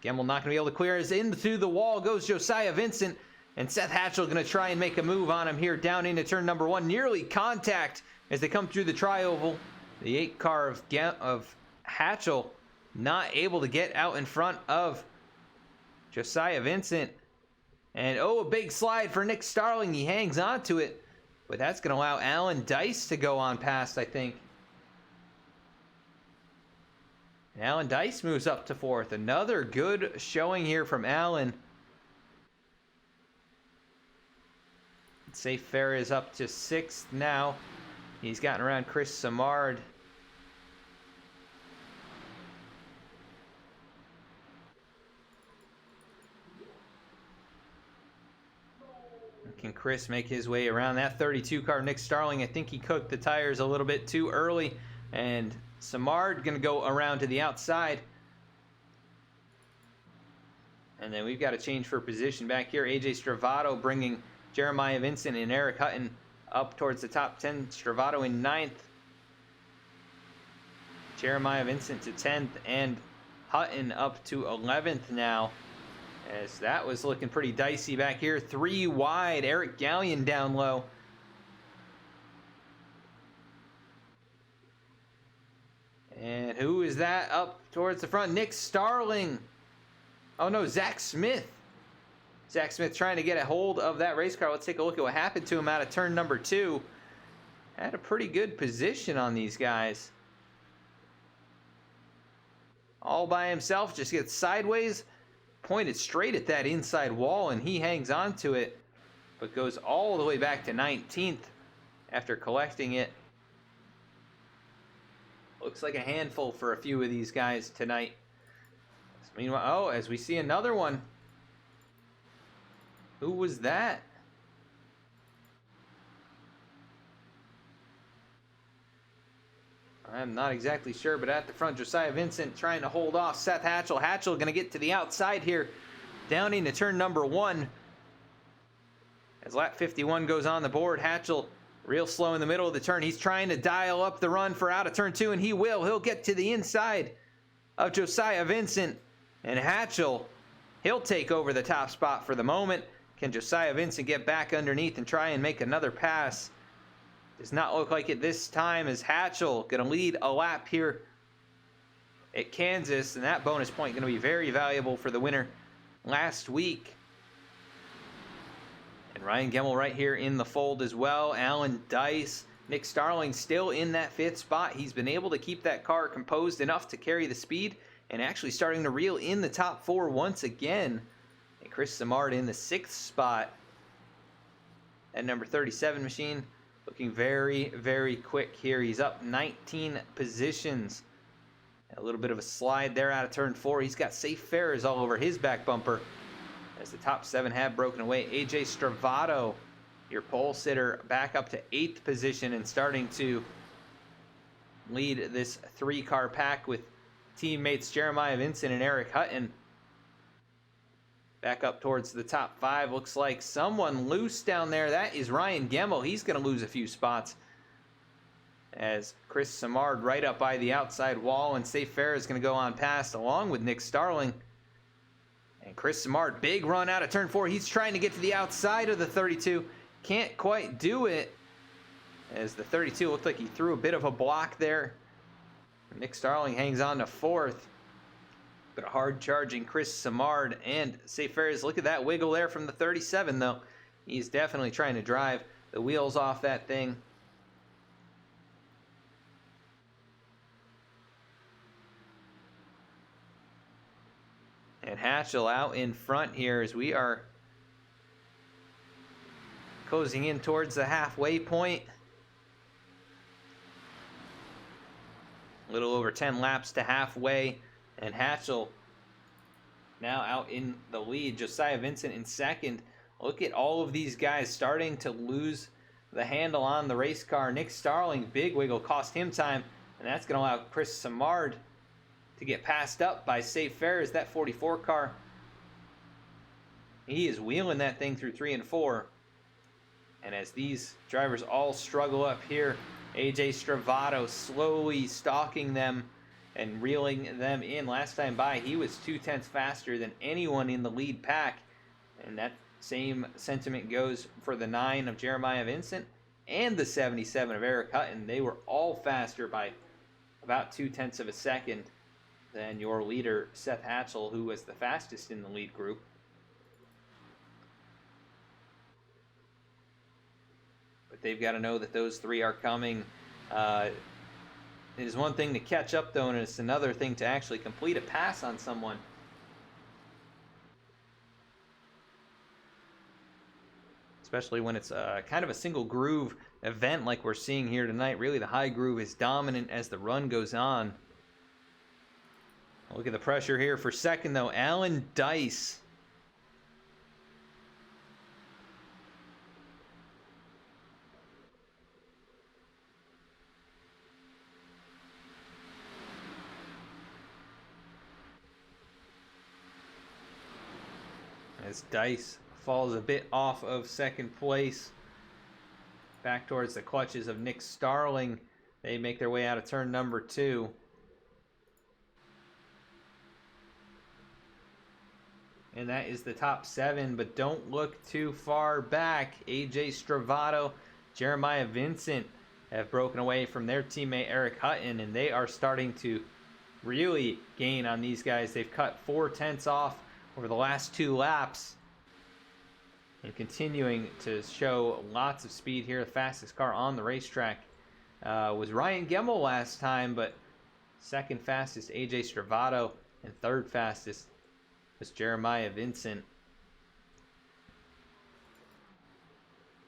Gemmel not going to be able to clear. As into the wall goes Josiah Vincent, and Seth Hatchell going to try and make a move on him here down into turn number 1. Nearly contact as they come through the tri-oval. The 8 car of Hatchell not able to get out in front of Josiah Vincent. And a big slide for Nick Starling. He hangs on to it, but that's going to allow Alan Dice to go on past, I think. And Alan Dice moves up to 4th. Another good showing here from Alan. Safe Fair is up to 6th now. He's gotten around Chris Samard. Can Chris make his way around that 32 car? Nick Starling, I think he cooked the tires a little bit too early. And Samard going to go around to the outside. And then we've got a change for position back here. AJ Stravato bringing Jeremiah Vincent and Eric Hutton up towards the top 10. Stravato in 9th. Jeremiah Vincent to 10th. And Hutton up to 11th now, as that was looking pretty dicey back here. 3 wide. Eric Gallion down low. And who is that up towards the front? Nick Starling. Oh no, Zach Smith. Zach Smith trying to get a hold of that race car. Let's take a look at what happened to him out of turn number 2. Had a pretty good position on these guys. All by himself, just gets sideways, pointed straight at that inside wall, and he hangs on to it, but goes all the way back to 19th after collecting it. Looks like a handful for a few of these guys tonight. Meanwhile, as we see another one. Who was that? I'm not exactly sure, but at the front, Josiah Vincent trying to hold off Seth Hatchell. Hatchell going to get to the outside here, down into turn number 1. As lap 51 goes on the board, Hatchell real slow in the middle of the turn. He's trying to dial up the run for out of turn 2, and he will. He'll get to the inside of Josiah Vincent, and Hatchell, he'll take over the top spot for the moment. Can Josiah Vincent get back underneath and try and make another pass? Does not look like it this time, as Hatchell going to lead a lap here at Kansas, and that bonus point going to be very valuable for the winner last week. And Ryan Gemmel right here in the fold as well. Alan Dice. Nick Starling still in that 5th spot. He's been able to keep that car composed enough to carry the speed, and actually starting to reel in the top 4 once again. And Chris Samard in the 6th spot. That number 37 machine looking very, very quick here. He's up 19 positions. A little bit of a slide there out of turn 4. He's got safe fares all over his back bumper, as the top 7 have broken away. AJ Stravato, your pole sitter, back up to 8th position and starting to lead this 3-car pack with teammates Jeremiah Vincent and Eric Hutton. Back up towards the top 5. Looks like someone loose down there. That is Ryan Gemmel. He's going to lose a few spots, as Chris Samard right up by the outside wall, and Safe Fair is going to go on past along with Nick Starling. And Chris Samard, big run out of turn 4. He's trying to get to the outside of the 32. Can't quite do it, as the 32 looked like he threw a bit of a block there. Nick Starling hangs on to 4th. But a hard charging Chris Samard and Safe Fares. Look at that wiggle there from the 37, though. He's definitely trying to drive the wheels off that thing. And Hatchell out in front here as we are closing in towards the halfway point. A little over 10 laps to halfway, and Hatchell now out in the lead. Josiah Vincent in second. Look at all of these guys starting to lose the handle on the race car. Nick Starling, big wiggle, cost him time, and that's going to allow Chris Samard to get passed up by Safe Ferris, that 44 car. He is wheeling that thing through 3 and 4. And as these drivers all struggle up here, AJ Stravato slowly stalking them and reeling them in. Last time by, he was 2/10 faster than anyone in the lead pack. And that same sentiment goes for the 9 of Jeremiah Vincent and the 77 of Eric Hutton. They were all faster by about 2/10 of a second than your leader, Seth Hatchell, who was the fastest in the lead group. But they've got to know that those 3 are coming. It is one thing to catch up, though, and it's another thing to actually complete a pass on someone. Especially when it's kind of a single groove event like we're seeing here tonight. Really, the high groove is dominant as the run goes on. Look at the pressure here for second, though. Alan Dice. As Dice falls a bit off of second place. Back towards the clutches of Nick Starling. They make their way out of turn number 2. And that is the top 7, but don't look too far back. AJ Stravato, Jeremiah Vincent have broken away from their teammate Eric Hutton, and they are starting to really gain on these guys. They've cut 4/10 off over the last 2 laps and continuing to show lots of speed here. The fastest car on the racetrack was Ryan Gemmel last time, but second fastest AJ Stravato, and third fastest was Jeremiah Vincent.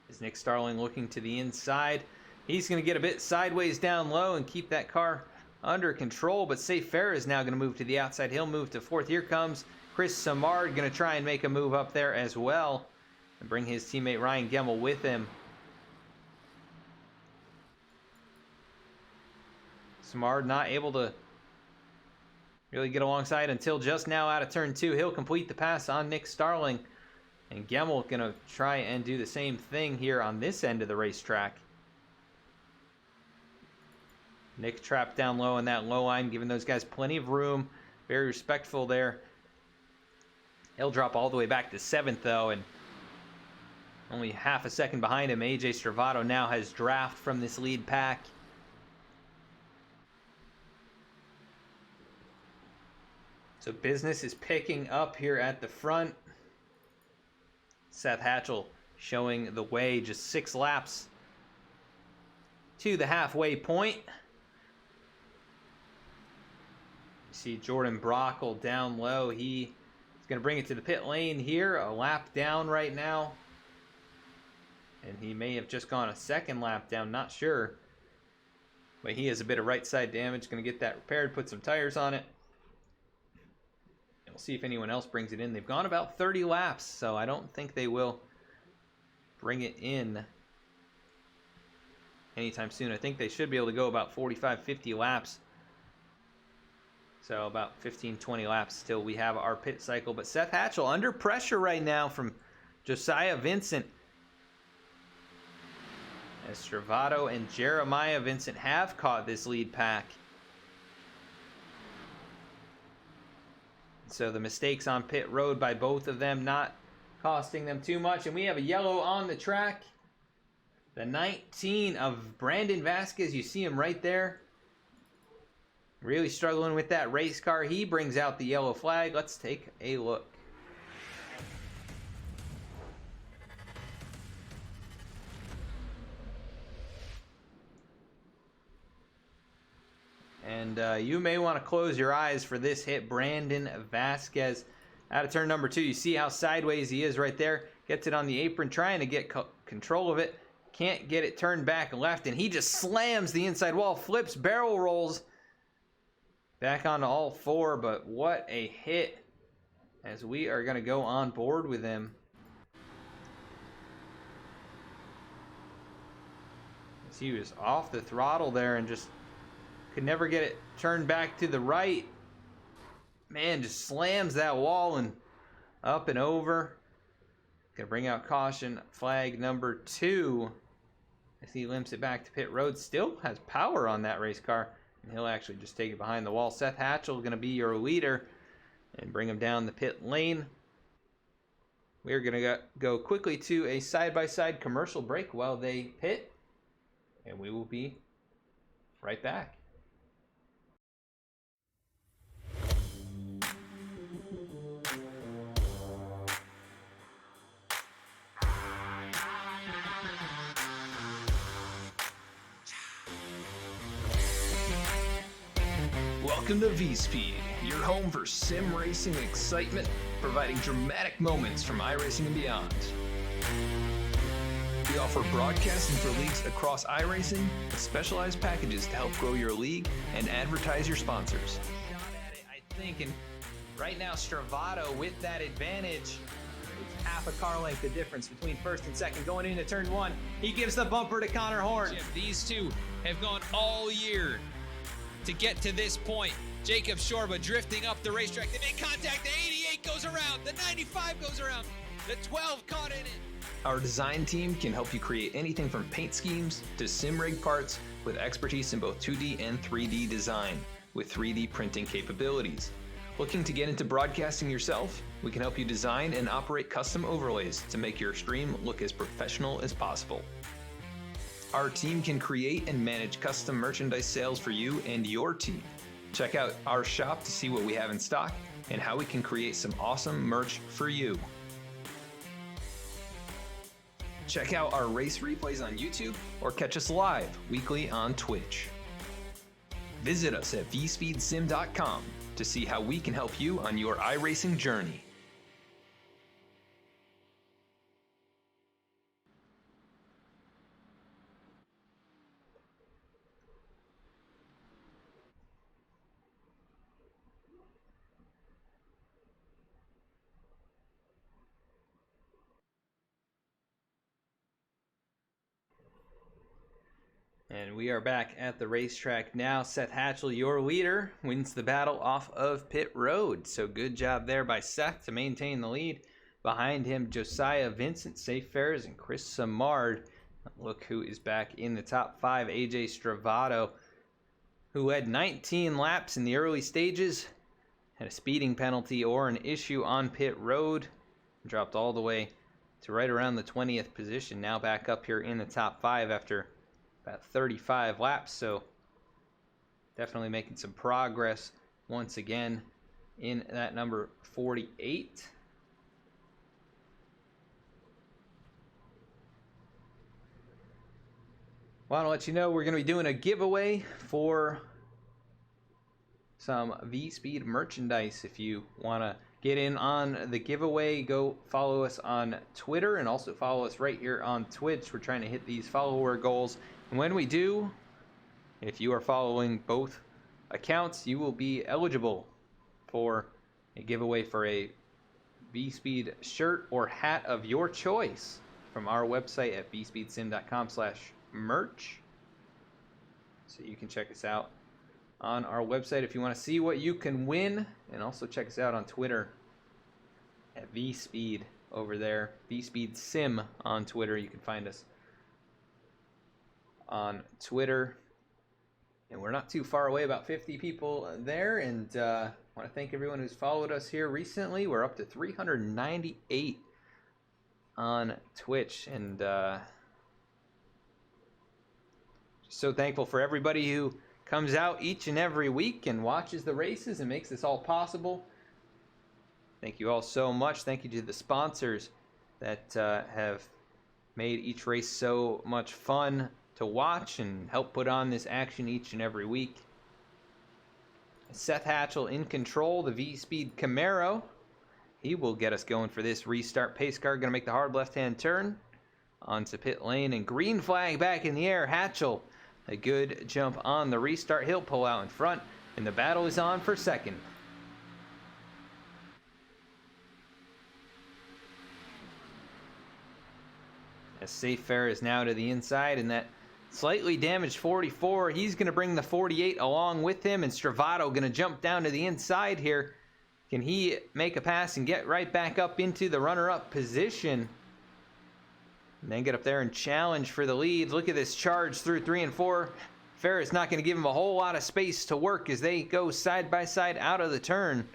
Is Nick Starling looking to the inside? He's going to get a bit sideways down low and keep that car under control, but Safe Fair is now going to move to the outside. He'll move to 4th. Here comes Chris Samard, going to try and make a move up there as well and bring his teammate Ryan Gemmel with him. Samard not able to really get alongside until just now out of turn 2. He'll complete the pass on Nick Starling. And Gemmel going to try and do the same thing here on this end of the racetrack. Nick trapped down low in that low line, giving those guys plenty of room. Very respectful there. He'll drop all the way back to 7th, though, and only half a second behind him. AJ Stravato now has draft from this lead pack. So business is picking up here at the front. Seth Hatchell showing the way, just 6 laps to the halfway point. You see Jordan Brockle down low. He is going to bring it to the pit lane here. A lap down right now. And he may have just gone a 2nd lap down, not sure. But he has a bit of right side damage. Going to get that repaired, put some tires on it. We'll see if anyone else brings it in. They've gone about 30 laps, so I don't think they will bring it in anytime soon. I think they should be able to go about 45, 50 laps. So about 15, 20 laps till we have our pit cycle. But Seth Hatchell under pressure right now from Josiah Vincent. As Stravato and Jeremiah Vincent have caught this lead pack. So the mistakes on pit road by both of them not costing them too much. And we have a yellow on the track. The 19 of Brandon Vasquez. You see him right there. Really struggling with that race car. He brings out the yellow flag. Let's take a look. and you may want to close your eyes for this hit. Brandon Vasquez out of turn number 2. You see how sideways he is right there. Gets it on the apron, trying to get control of it. Can't get it turned back left, and he just slams the inside wall, flips, barrel rolls back onto all 4. But what a hit, as we are going to go on board with him. As he was off the throttle there and just could never get it turned back to the right. Man, just slams that wall and up and over. Gonna bring out caution flag number 2 as he limps it back to pit road. Still has power on that race car, and he'll actually just take it behind the wall. Seth Hatchell is gonna be your leader and bring him down the pit lane. We're gonna go quickly to a side-by-side commercial break while they pit, and we will be right back. Welcome to V-Speed, your home for sim racing excitement, providing dramatic moments from iRacing and beyond. We offer broadcasting for leagues across iRacing with specialized packages to help grow your league and advertise your sponsors. Shot at it, I think, and right now Stravato with that advantage. It's half a car length the difference between first and second going into turn 1. He gives the bumper to Connor Horn. Jim, these two have gone all year to get to this point. Jacob Shorba drifting up the racetrack. They make contact. The 88 goes around. The 95 goes around. The 12 caught in it. Our design team can help you create anything from paint schemes to sim rig parts with expertise in both 2D and 3D design with 3D printing capabilities. Looking to get into broadcasting yourself? We can help you design and operate custom overlays to make your stream look as professional as possible. Our team can create and manage custom merchandise sales for you and your team. Check out our shop to see what we have in stock and how we can create some awesome merch for you. Check out our race replays on YouTube or catch us live weekly on Twitch. Visit us at vspeedsim.com to see how we can help you on your iRacing journey. And we are back at the racetrack now. Seth Hatchell, your leader, wins the battle off of pit road. So good job there by Seth to maintain the lead. Behind him, Josiah Vincent, Safe Fares, and Chris Samard. Look who is back in the top 5. AJ Stravato, who had 19 laps in the early stages, had a speeding penalty or an issue on pit road, dropped all the way to right around the 20th position. Now back up here in the top 5 after about 35 laps, so definitely making some progress once again in that number 48. Want to let you know we're going to be doing a giveaway for some V-Speed merchandise. If you want to get in on the giveaway, go follow us on Twitter and also follow us right here on Twitch. We're trying to hit these follower goals. And when we do, if you are following both accounts, you will be eligible for a giveaway for a V-Speed shirt or hat of your choice from our website at vspeedsim.com/merch. So you can check us out on our website if you want to see what you can win, and also check us out on Twitter at V-Speed over there. V-Speed Sim on Twitter. You can find us on Twitter, and we're not too far away, about 50 people there, and I want to thank everyone who's followed us here recently. We're up to 398 on Twitch, and just so thankful for everybody who comes out each and every week and watches the races and makes this all possible. Thank you all so much. Thank you to the sponsors that have made each race so much fun to watch and help put on this action each and every week. Seth Hatchell in control, the V-Speed Camaro. He will get us going for this restart. Pace car going to make the hard left-hand turn onto pit lane, and green flag back in the air. Hatchell, a good jump on the restart. He'll pull out in front, and the battle is on for second. As Safe Fair is now to the inside, and that slightly damaged 44, he's going to bring the 48 along with him, and Stravato going to jump down to the inside here. Can he make a pass and get right back up into the runner-up position? And then get up there and challenge for the lead. Look at this charge through 3 and 4. Ferris not going to give him a whole lot of space to work as they go side by side out of the turn.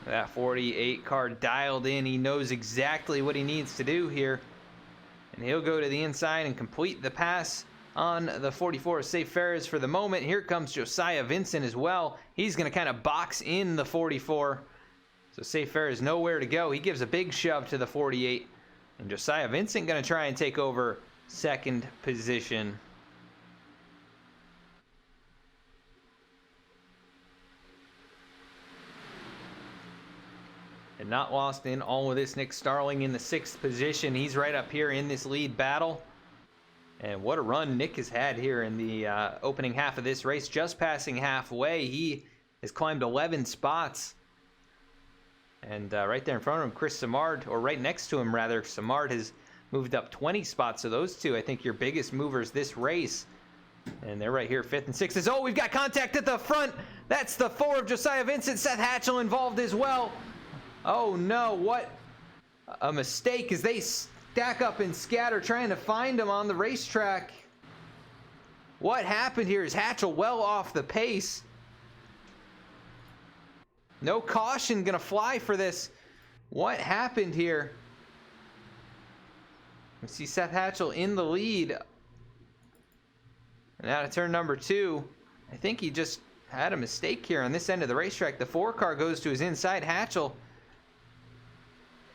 That 48 car dialed in. He knows exactly what he needs to do here. And he'll go to the inside and complete the pass on the 44. Safe Ferris for the moment. Here comes Josiah Vincent as well. He's going to kind of box in the 44. So Safe Ferris nowhere to go. He gives a big shove to the 48. And Josiah Vincent going to try and take over second position. And not lost in all of this, Nick Starling in the 6th position. He's right up here in this lead battle. And what a run Nick has had here in the opening half of this race. Just passing halfway, he has climbed 11 spots. And right there in front of him, Chris Simard, or right next to him rather, Simard has moved up 20 spots. So those two, I think, your biggest movers this race. And they're right here, 5th and 6th. Oh, we've got contact at the front. That's the 4 of Josiah Vincent. Seth Hatchell involved as well. Oh no, what a mistake as they stack up and scatter trying to find him on the racetrack. What happened here? Is Hatchell well off the pace? No caution gonna fly for this. What happened here? We see Seth Hatchell in the lead. And out of turn number 2, I think he just had a mistake here on this end of the racetrack. The 4 car goes to his inside. Hatchell.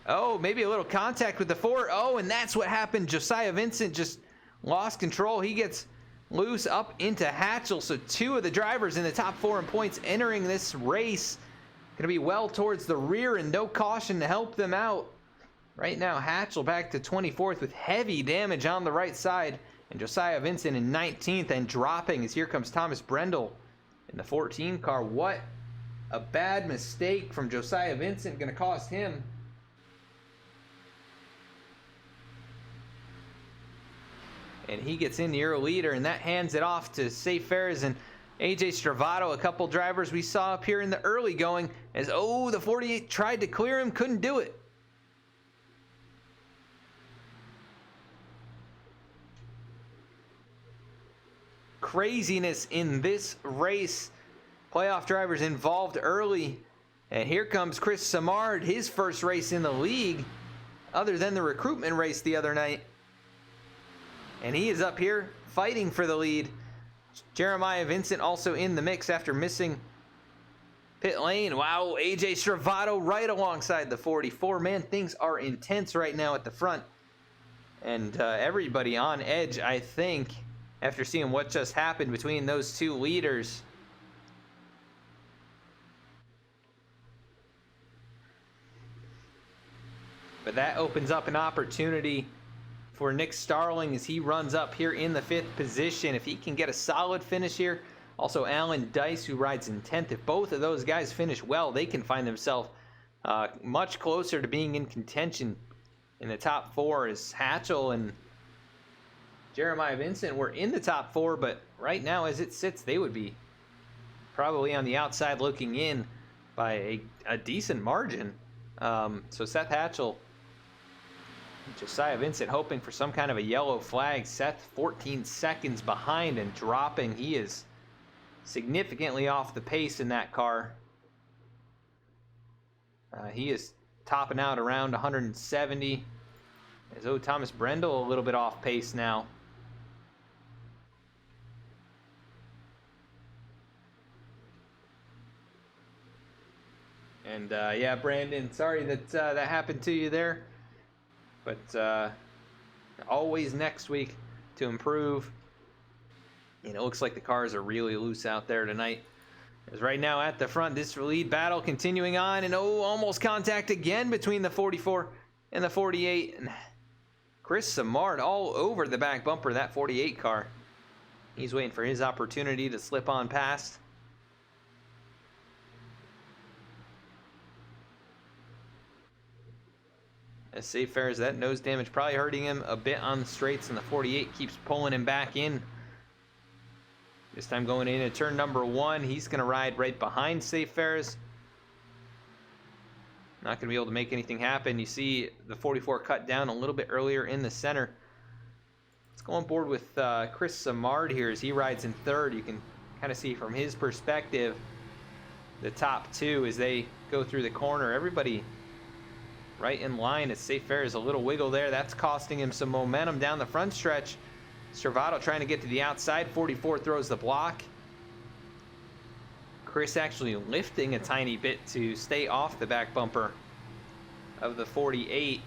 Oh, maybe a little contact with the 4. Oh, and that's what happened. Josiah Vincent just lost control. He gets loose up into Hatchell. So 2 of the drivers in the top 4 in points entering this race. Going to be well towards the rear and no caution to help them out. Right now, Hatchell back to 24th with heavy damage on the right side. And Josiah Vincent in 19th and dropping as here comes Thomas Brendel in the 14 car. What a bad mistake from Josiah Vincent. Going to cost him. And he gets in the early leader, and that hands it off to Safe Ferris and AJ Stravato, a couple drivers we saw up here in the early going, as, oh, the 48 tried to clear him, couldn't do it. Craziness in this race. Playoff drivers involved early. And here comes Chris Simard, his first race in the league, other than the recruitment race the other night. And he is up here fighting for the lead. Jeremiah Vincent also in the mix after missing pit lane. Wow, AJ Stravato right alongside the 44. Man, things are intense right now at the front. And everybody on edge, I think, after seeing what just happened between those 2 leaders. But that opens up an opportunity for Nick Starling as he runs up here in the 5th position. If he can get a solid finish here. Also Alan Dice, who rides in 10th. If both of those guys finish well, they can find themselves much closer to being in contention in the top 4 as Hatchell and Jeremiah Vincent were in the top 4, but right now as it sits, they would be probably on the outside looking in by a decent margin. So Seth Hatchell, Josiah Vincent hoping for some kind of a yellow flag. Seth 14 seconds behind and dropping. He is significantly off the pace in that car. He is topping out around 170. As Thomas Brendel a little bit off pace now. And yeah, Brandon, sorry that that happened to you there. But always next week to improve. And it looks like the cars are really loose out there tonight. As right now at the front, this lead battle continuing on, and almost contact again between the 44 and the 48. And Chris Samard all over the back bumper of that 48 car. He's waiting for his opportunity to slip on past. As Safe Fares, that nose damage probably hurting him a bit on the straights, and the 48 keeps pulling him back in. This time going into turn number 1, he's going to ride right behind Safe Fares. Not going to be able to make anything happen. You see the 44 cut down a little bit earlier in the center. Let's go on board with Chris Samard here as he rides in third. You can kind of see from his perspective the top two as they go through the corner. Everybody right in line as Safe Fares, a little wiggle there. That's costing him some momentum down the front stretch. Servato trying to get to the outside. 44 throws the block. Chris actually lifting a tiny bit to stay off the back bumper of the 48.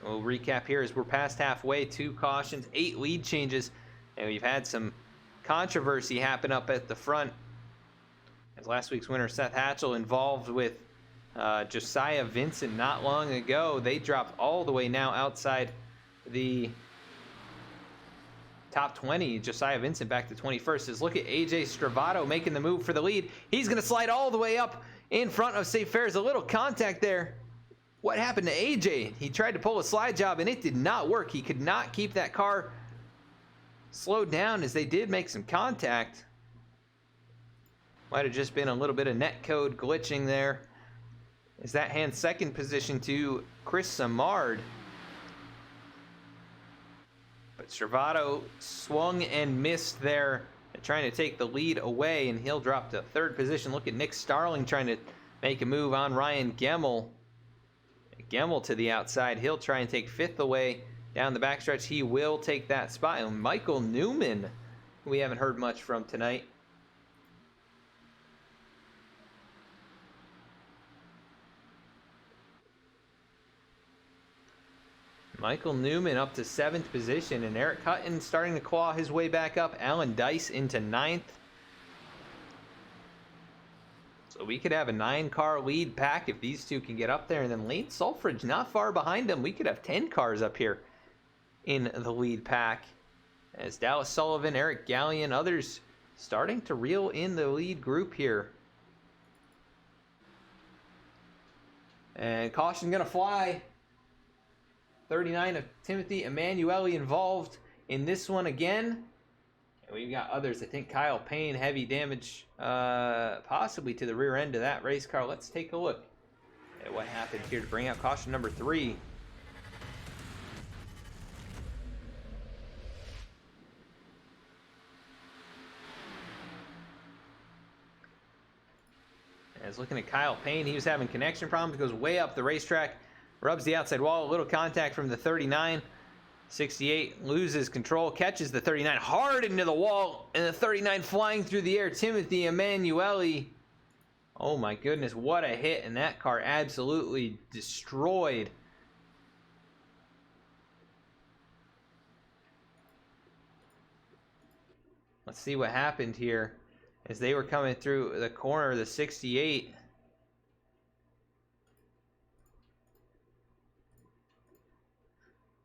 We'll recap here as we're past halfway. 2 cautions, 8 lead changes, and we've had some controversy happen up at the front. As last week's winner Seth Hatchell involved with Josiah Vincent not long ago. They dropped all the way now outside the top 20. Josiah Vincent back to 21st. As look at AJ Stravato making the move for the lead. He's going to slide all the way up in front of Safe Fares. A little contact there. What happened to AJ? He tried to pull a slide job and it did not work. He could not keep that car slowed down as they did make some contact. Might have just been a little bit of netcode glitching there. As that hands second position to Chris Samard. But Stravato swung and missed there, trying to take the lead away, and he'll drop to third position. Look at Nick Starling trying to make a move on Ryan Gemmel. Gemmel to the outside. He'll try and take fifth away down the backstretch. He will take that spot. And Michael Newman, who we haven't heard much from tonight. Michael Newman up to 7th position, and Eric Hutton starting to claw his way back up. Alan Dice into 9th. So we could have a 9-car lead pack if these two can get up there. And then Lane Sulfridge not far behind them. We could have 10 cars up here in the lead pack. As Dallas Sullivan, Eric Gallion, others starting to reel in the lead group here. And caution going to fly. 39 of Timothy Emanuele involved in this one again. And we've got others. I think Kyle Payne, heavy damage possibly to the rear end of that race car. Let's take a look at what happened here to bring out caution number 3. As looking at Kyle Payne, he was having connection problems, goes way up the racetrack. Rubs the outside wall, a little contact from the 39. 68 loses control, catches the 39 hard into the wall, and the 39 flying through the air. Timothy Emanuele. Oh my goodness, what a hit, and that car absolutely destroyed. Let's see what happened here as they were coming through the corner of the 68.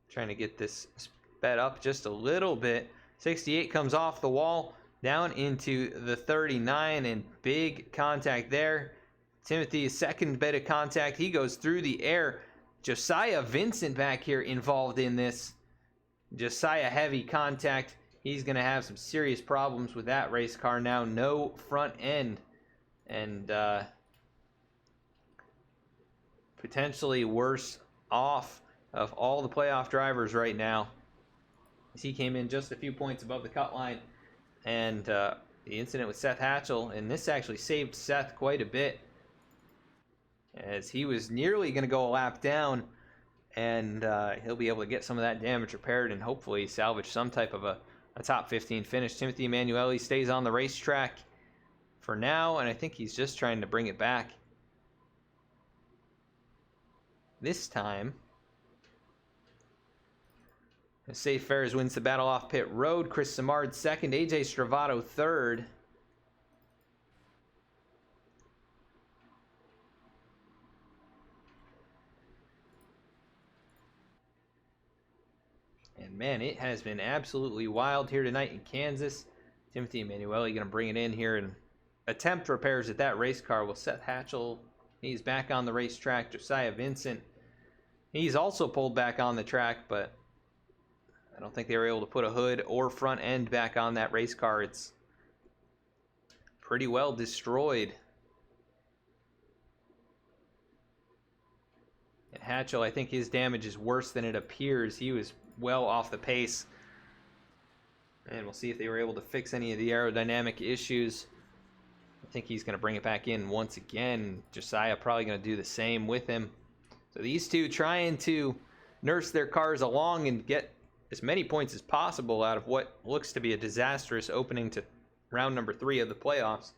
Trying to get this sped up just a little bit. 68 comes off the wall down into the 39, and big contact there. Timothy's second bit of contact. He goes through the air. Josiah Vincent back here involved in this. Josiah heavy contact. He's going to have some serious problems with that race car now. No front end. And potentially worse off of all the playoff drivers right now. As he came in just a few points above the cut line. And the incident with Seth Hatchell, and this actually saved Seth quite a bit, as he was nearly going to go a lap down, and he'll be able to get some of that damage repaired and hopefully salvage some type of a top 15 finish. Timothy Emanuele stays on the racetrack for now, and I think he's just trying to bring it back. this time. Safe Ferris wins the battle off pit road. Chris Simard second. AJ Stravato third. And man, it has been absolutely wild here tonight in Kansas. Timothy Emanuele going to bring it in here and attempt repairs at that race car. Will Seth Hatchell, he's back on the racetrack. Josiah Vincent, he's also pulled back on the track, but I don't think they were able to put a hood or front end back on that race car. It's pretty well destroyed. And Hatchell, I think his damage is worse than it appears. He was well off the pace. And we'll see if they were able to fix any of the aerodynamic issues. I think he's going to bring it back in once again. Josiah probably going to do the same with him. So these two trying to nurse their cars along and get as many points as possible out of what looks to be a disastrous opening to round number 3 of the playoffs.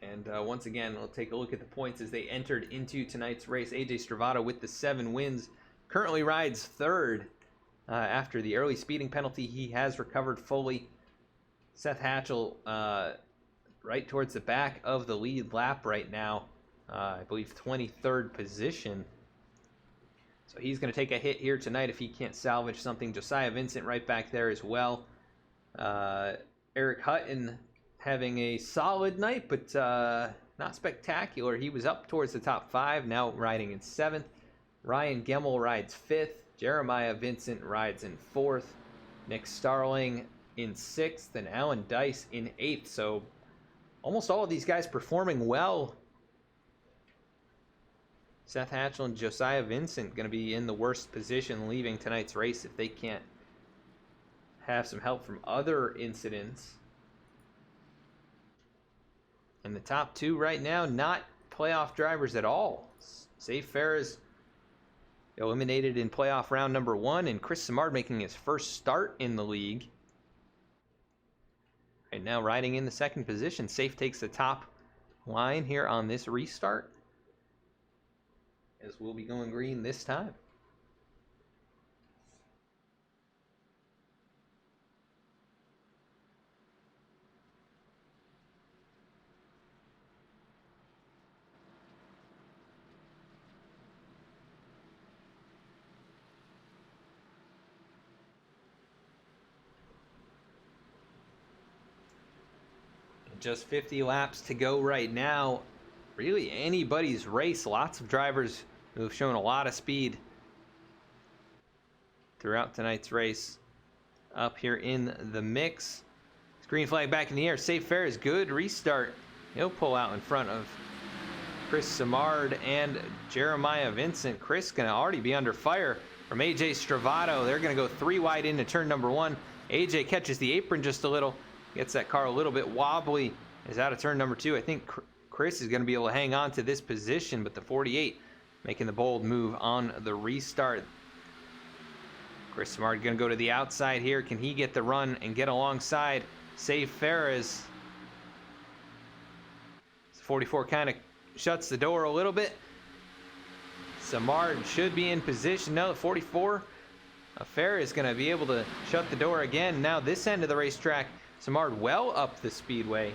And once again, we'll take a look at the points as they entered into tonight's race. AJ Stravato with the 7 wins currently rides third. After the early speeding penalty, he has recovered fully. Seth Hatchell right towards the back of the lead lap right now. I believe 23rd position. So he's going to take a hit here tonight if he can't salvage something. Josiah Vincent right back there as well. Eric Hutton having a solid night, but not spectacular. He was up towards the top 5, now riding in 7th. Ryan Gemmel rides 5th. Jeremiah Vincent rides in 4th. Nick Starling in 6th, and Alan Dice in 8th. So almost all of these guys performing well. Seth Hatchell and Josiah Vincent going to be in the worst position leaving tonight's race if they can't have some help from other incidents. And the top 2 right now, not playoff drivers at all. Safe Ferris eliminated in playoff round number 1, and Chris Simard making his first start in the league. Right now riding in the 2nd position. Safe takes the top line here on this restart, as we'll be going green this time. Just 50 laps to go right now. Really anybody's race. Lots of drivers who have shown a lot of speed throughout tonight's race up here in the mix. Green flag back in the air. Safe Ferris, good restart. He'll pull out in front of Chris Simard and Jeremiah Vincent. Chris going to already be under fire from AJ Stravato. They're going to go 3 wide into turn number 1. AJ catches the apron just a little. Gets that car a little bit wobbly. Is out of turn number 2. I think Chris is going to be able to hang on to this position, but the 48 making the bold move on the restart. Chris Simard going to go to the outside here. Can he get the run and get alongside Safe Ferris? 44 kind of shuts the door a little bit. Simard should be in position. No, the 44. Ferris is going to be able to shut the door again. Now this end of the racetrack, Simard well up the speedway.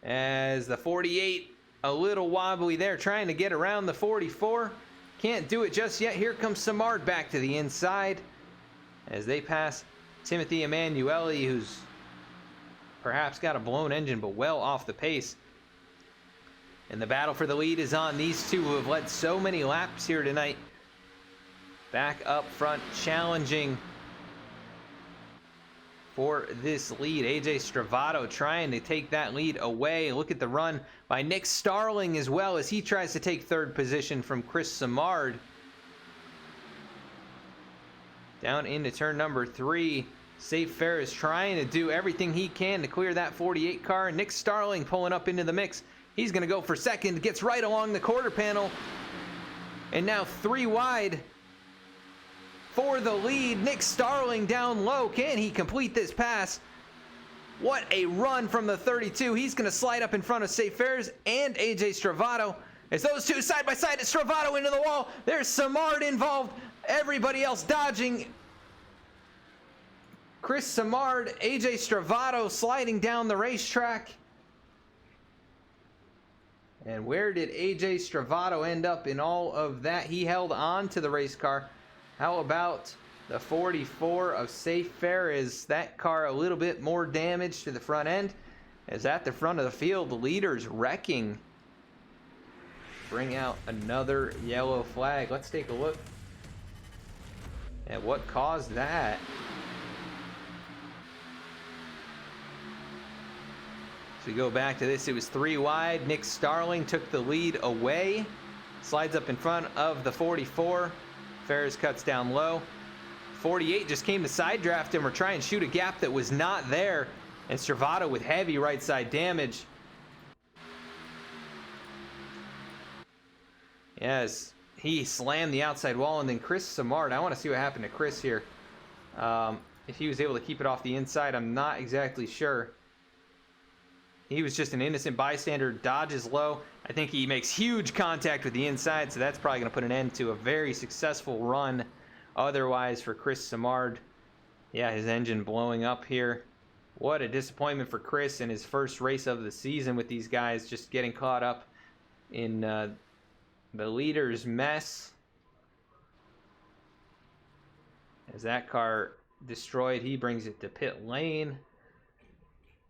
As the 48 a little wobbly there, trying to get around the 44. Can't do it just yet. Here comes Simard back to the inside as they pass Timothy Emanuele, who's perhaps got a blown engine but well off the pace. And the battle for the lead is on. These two who have led so many laps here tonight, back up front, challenging for this lead. AJ Stravato trying to take that lead away. Look at the run by Nick Starling as well, as he tries to take 3rd position from Chris Simard. Down into turn number 3. Safe Ferris trying to do everything he can to clear that 48 car. Nick Starling pulling up into the mix. He's going to go for 2nd. Gets right along the quarter panel. And now 3 wide for the lead. Nick Starling down low. Can he complete this pass? What a run from the 32. He's going to slide up in front of Safe Fares and AJ Stravato. As those two side by side, Stravato into the wall. There's Samard involved. Everybody else dodging. Chris Samard, AJ Stravato sliding down the racetrack. And where did AJ Stravato end up in all of that? He held on to the race car. How about the 44 of Safe Fares? That car a little bit more damage to the front end. As at the front of the field, the leaders wrecking. Bring out another yellow flag. Let's take a look at what caused that. So we go back to this. It was 3 wide. Nick Starling took the lead away. Slides up in front of the 44. Fares cuts down low. 48 just came to side draft him or try and shoot a gap that was not there. And Stravato with heavy right side damage. Yes, he slammed the outside wall, and then Chris Samard. I want to see what happened to Chris here. If he was able to keep it off the inside, I'm not exactly sure. He was just an innocent bystander, dodges low. I think he makes huge contact with the inside, so that's probably going to put an end to a very successful run otherwise for Chris Samard. Yeah, his engine blowing up here. What a disappointment for Chris in his first race of the season with these guys just getting caught up in the leader's mess. As that car destroyed, he brings it to pit lane.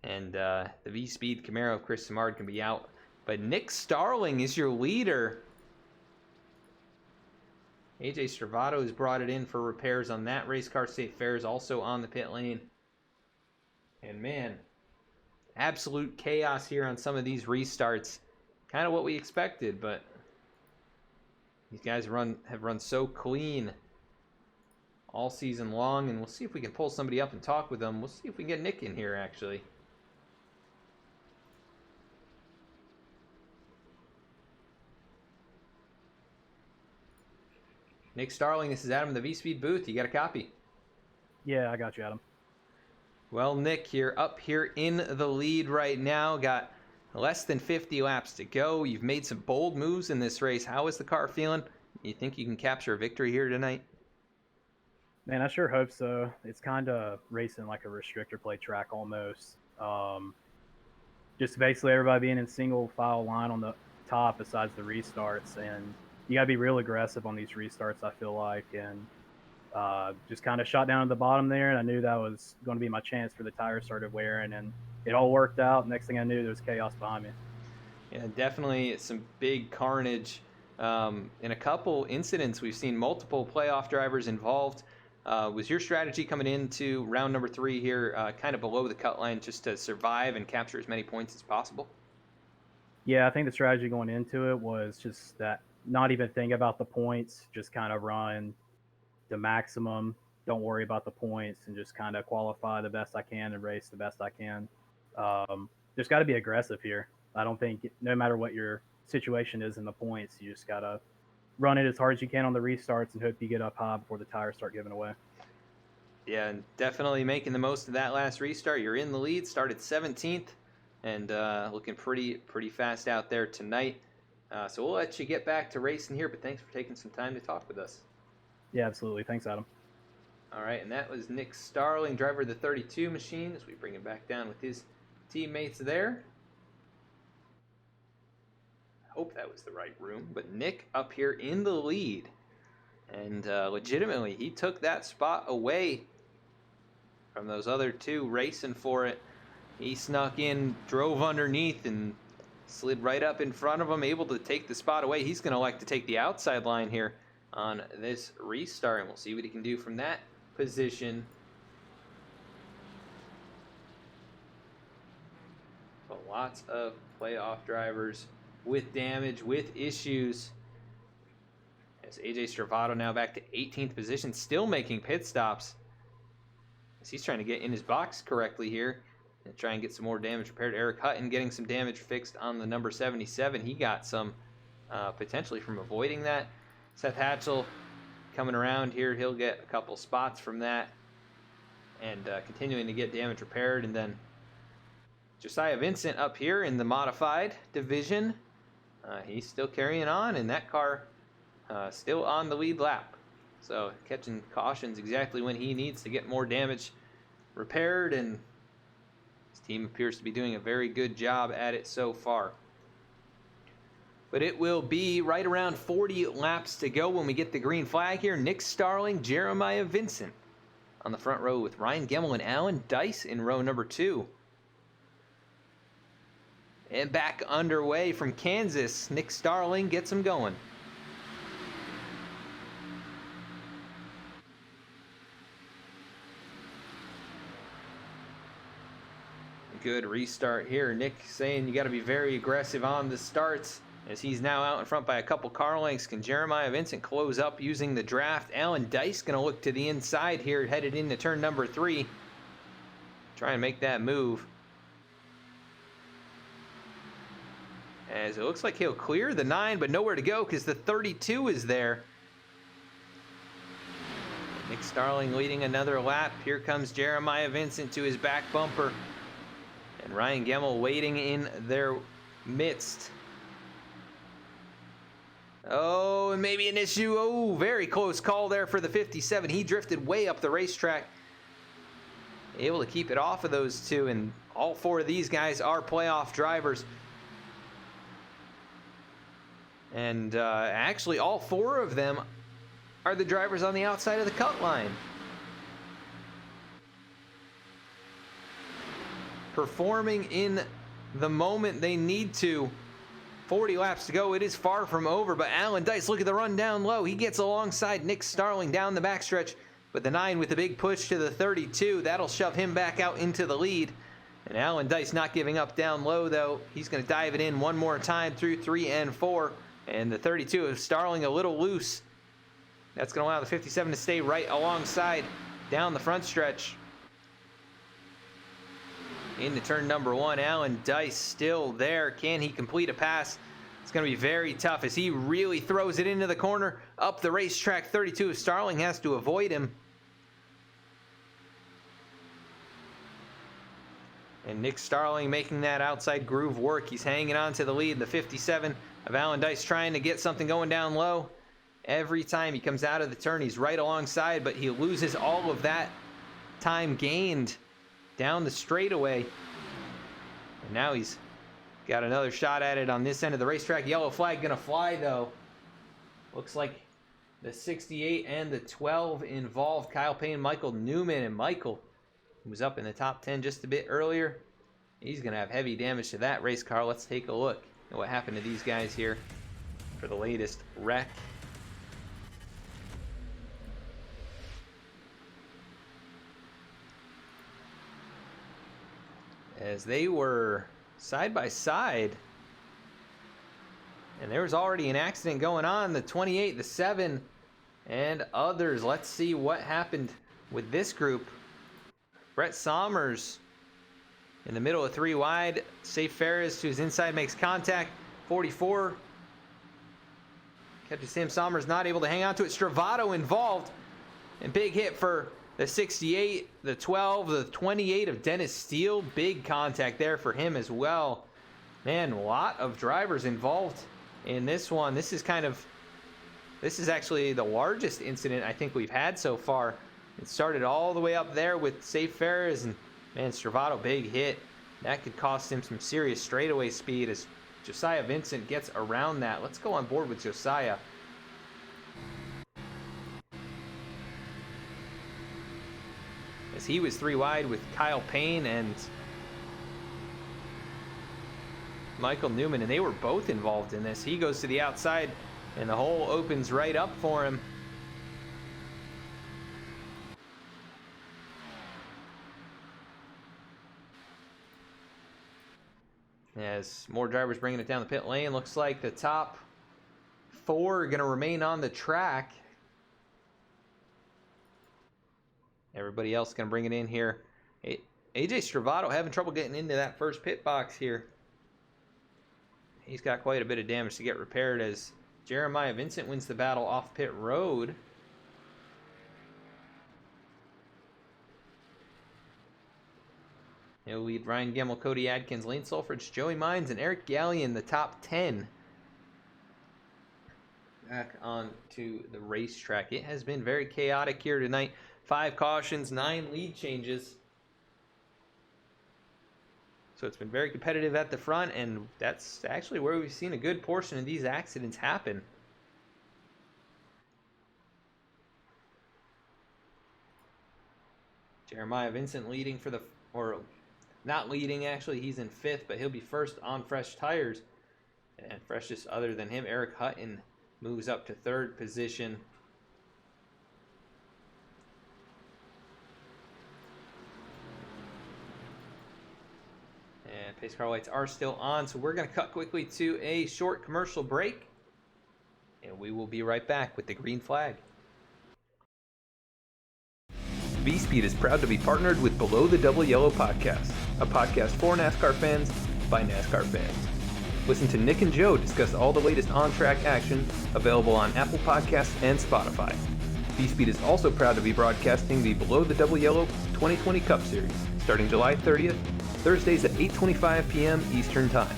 And the V-Speed Camaro of Chris Samard can be out. But Nick Starling is your leader. AJ Stravato has brought it in for repairs on that race car. Safe Fares also on the pit lane. And man, absolute chaos here on some of these restarts. Kind of what we expected, but these guys have run so clean all season long. And we'll see if we can pull somebody up and talk with them. We'll see if we can get Nick in here, actually. Nick Starling, this is Adam in the V-Speed booth. You got a copy? Yeah, I got you, Adam. Well, Nick, you're up here in the lead right now. Got less than 50 laps to go. You've made some bold moves in this race. How is the car feeling? You think you can capture a victory here tonight? Man, I sure hope so. It's kind of racing like a restrictor plate track almost. Just basically everybody being in single file line on the top besides the restarts. And you got to be real aggressive on these restarts, I feel like. And just kind of shot down at the bottom there, and I knew that was going to be my chance for the tires started wearing, and it all worked out. Next thing I knew, there was chaos behind me. Yeah, definitely some big carnage. In a couple incidents, we've seen multiple playoff drivers involved. Was your strategy coming into round number 3 here kind of below the cut line just to survive and capture as many points as possible? Yeah, I think the strategy going into it was just that, not even think about the points, just kind of run the maximum, don't worry about the points, and just kind of qualify the best I can and race the best I can. Just got to be aggressive here. I don't think, no matter what your situation is in the points, you just got to run it as hard as you can on the restarts and hope you get up high before the tires start giving away. Yeah, and definitely making the most of that last restart. You're in the lead, started 17th, and looking pretty fast out there tonight. So we'll let you get back to racing here, but thanks for taking some time to talk with us. Yeah, absolutely. Thanks, Adam. All right, and that was Nick Starling, driver of the 32 machine, as we bring him back down with his teammates there. I hope that was the right room, but Nick up here in the lead. And legitimately, he took that spot away from those other two racing for it. He snuck in, drove underneath, and slid right up in front of him, able to take the spot away. He's going to like to take the outside line here on this restart, and we'll see what he can do from that position. But lots of playoff drivers with damage, with issues. As AJ Stravato now back to 18th position, still making pit stops. As he's trying to get in his box correctly here and try and get some more damage repaired. Eric Hutton getting some damage fixed on the number 77. He got some potentially from avoiding that. Seth Hatchell coming around here. He'll get a couple spots from that and continuing to get damage repaired. And then Josiah Vincent up here in the modified division. He's still carrying on, and that car still on the lead lap. So catching cautions exactly when he needs to get more damage repaired, and his team appears to be doing a very good job at it so far. But it will be right around 40 laps to go when we get the green flag here. Nick Starling, Jeremiah Vincent on the front row with Ryan Gemmel and Alan Dice in row number 2. And back underway from Kansas, Nick Starling gets him going. Good restart here. Nick saying you got to be very aggressive on the starts, as he's now out in front by a couple car lengths. Can Jeremiah Vincent close up using the draft? Alan Dice going to look to the inside here, headed into turn number 3. Try and make that move. As it looks like he'll clear the 9, but nowhere to go because the 32 is there. Nick Starling leading another lap. Here comes Jeremiah Vincent to his back bumper. And Ryan Gemmel waiting in their midst. Oh, and maybe an issue. Oh, very close call there for the 57. He drifted way up the racetrack. Able to keep it off of those two, and all 4 of these guys are playoff drivers. And actually, all 4 of them are the drivers on the outside of the cut line. Performing in the moment they need to. 40 laps to go. It is far from over, but Alan Dice, look at the run down low. He gets alongside Nick Starling down the backstretch, but the 9 with a big push to the 32. That'll shove him back out into the lead. And Alan Dice not giving up down low, though. He's going to dive it in one more time through 3 and 4. And the 32 of Starling a little loose. That's going to allow the 57 to stay right alongside down the front stretch. Into turn number 1, Alan Dice still there. Can he complete a pass? It's going to be very tough as he really throws it into the corner. Up the racetrack, 32 of Starling has to avoid him. And Nick Starling making that outside groove work. He's hanging on to the lead. The 57 of Alan Dice trying to get something going down low. Every time he comes out of the turn, he's right alongside, but he loses all of that time gained down the straightaway. And now he's got another shot at it on this end of the racetrack. Yellow flag gonna fly, though. Looks like the 68 and the 12 involved Kyle Payne, Michael Newman, and Michael, who was up in the top 10 just a bit earlier, he's gonna have heavy damage to that race car. Let's take a look at what happened to these guys here for the latest wreck. As they were side by side, and there was already an accident going on. The 28, the 7, and others. Let's see what happened with this group. Brett Sommers in the middle of 3 wide. Safe Ferris to his inside makes contact. 44 catches him. Sommers not able to hang on to it. Stravato involved, and big hit for the 68, the 12, the 28 of Dennis Steele. Big contact there for him as well. Man, a lot of drivers involved in this one. This is actually the largest incident I think we've had so far. It started all the way up there with Safe Ferris, and man, Stravato, big hit. That could cost him some serious straightaway speed as Josiah Vincent gets around that. Let's go on board with Josiah. As he was 3 wide with Kyle Payne and Michael Newman, and they were both involved in this. He goes to the outside, and the hole opens right up for him. As more drivers bringing it down the pit lane, looks like the top 4 are going to remain on the track. Everybody else going to bring it in here. AJ Stravato having trouble getting into that first pit box here. He's got quite a bit of damage to get repaired as Jeremiah Vincent wins the battle off pit road. He'll lead Ryan Gemmel, Cody Adkins, Lane Sulfridge, Joey Mines, and Eric Gallion, the top 10. Back on to the racetrack. It has been very chaotic here tonight. 5 cautions, 9 lead changes. So it's been very competitive at the front, and that's actually where we've seen a good portion of these accidents happen. Jeremiah Vincent leading for the, or not leading actually, he's in 5th, but he'll be first on fresh tires. And freshest other than him, Eric Hutton, moves up to 3rd position. And pace car lights are still on, so we're going to cut quickly to a short commercial break. And we will be right back with the green flag. V-Speed is proud to be partnered with Below the Double Yellow podcast, a podcast for NASCAR fans by NASCAR fans. Listen to Nick and Joe discuss all the latest on-track action, available on Apple Podcasts and Spotify. V-Speed is also proud to be broadcasting the Below the Double Yellow 2020 Cup Series, starting July 30th, Thursdays at 8:25 p.m. Eastern Time.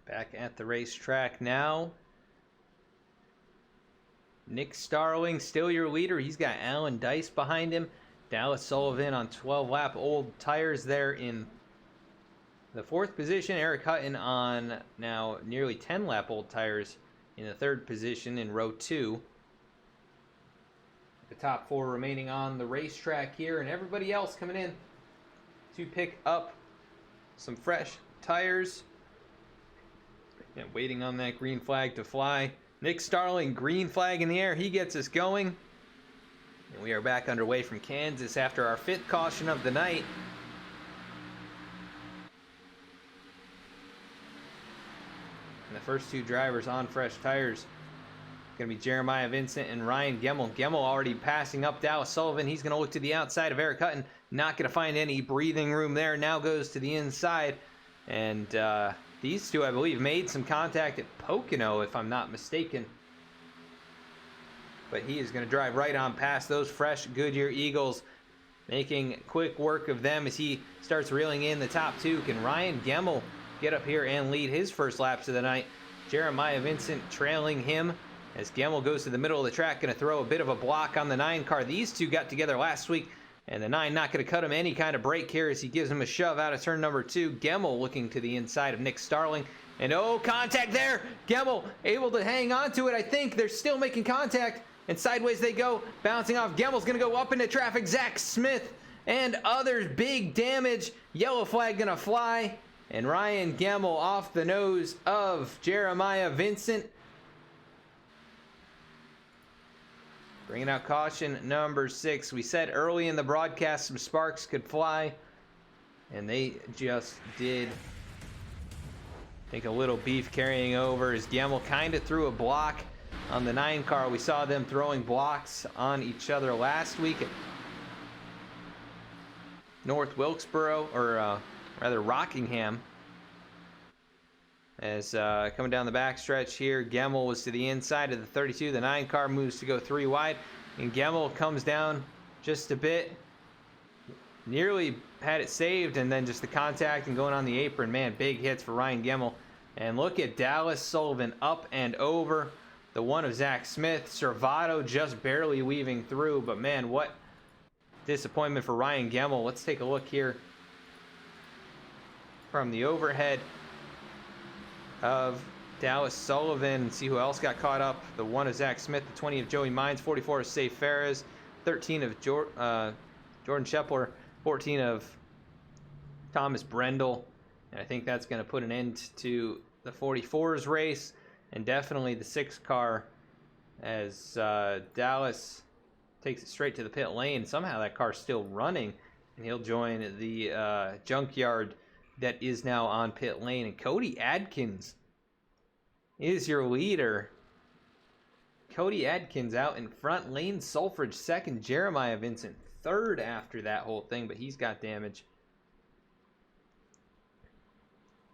Back at the racetrack now. Nick Starling, still your leader. He's got Alan Dice behind him. Dallas Sullivan on 12-lap old tires there in the 4th position. Eric Hutton on now nearly 10-lap old tires in the 3rd position in row 2. The top 4 remaining on the racetrack here, and everybody else coming in to pick up some fresh tires. And waiting on that green flag to fly. Nick Starling, green flag in the air. He gets us going. And we are back underway from Kansas after our 5th caution of the night. And the first 2 drivers on fresh tires going to be Jeremiah Vincent and Ryan Gemmel. Gemmel already passing up Dallas Sullivan. He's going to look to the outside of Eric Hutton. Not going to find any breathing room there. Now goes to the inside. And these 2, I believe, made some contact at Pocono, if I'm not mistaken. But he is going to drive right on past those fresh Goodyear Eagles, making quick work of them as he starts reeling in the top 2. Can Ryan Gemmel get up here and lead his first laps of the night? Jeremiah Vincent trailing him as Gemmel goes to the middle of the track, going to throw a bit of a block on the 9 car. These 2 got together last week, and the 9 not going to cut him any kind of break here as he gives him a shove out of turn number 2. Gemmel looking to the inside of Nick Starling. And oh, contact there. Gemmel able to hang on to it. I think they're still making contact. And sideways they go, bouncing off. Gemmel's going to go up into traffic. Zach Smith and others. Big damage. Yellow flag going to fly. And Ryan Gemmel off the nose of Jeremiah Vincent. Bringing out caution number 6. We said early in the broadcast some sparks could fly, and they just did. I think a little beef carrying over as Gemmel kind of threw a block on the 9 car. We saw them throwing blocks on each other last week. North Wilkesboro, or rather Rockingham. As coming down the backstretch here, Gemmel was to the inside of the 32. The 9 car moves to go 3 wide, and Gemmel comes down just a bit. Nearly had it saved, and then just the contact and going on the apron. Man, big hits for Ryan Gemmel. And look at Dallas Sullivan up and over the one of Zach Smith. Servato just barely weaving through, but man, what disappointment for Ryan Gemmel. Let's take a look here from the overhead of Dallas Sullivan and see who else got caught up. The 1 of Zach Smith, the 20 of Joey Mines, 44 of Safe Ferris, 13 of Jordan Shepler, 14 of Thomas Brendel. And I think that's going to put an end to the 44's race, and definitely the 6 car as Dallas takes it straight to the pit lane. Somehow that car's still running, and he'll join the junkyard that is now on pit lane. And Cody Adkins is your leader. Cody Adkins out in front. Lane Sulfridge second. Jeremiah Vincent third after that whole thing, but he's got damage.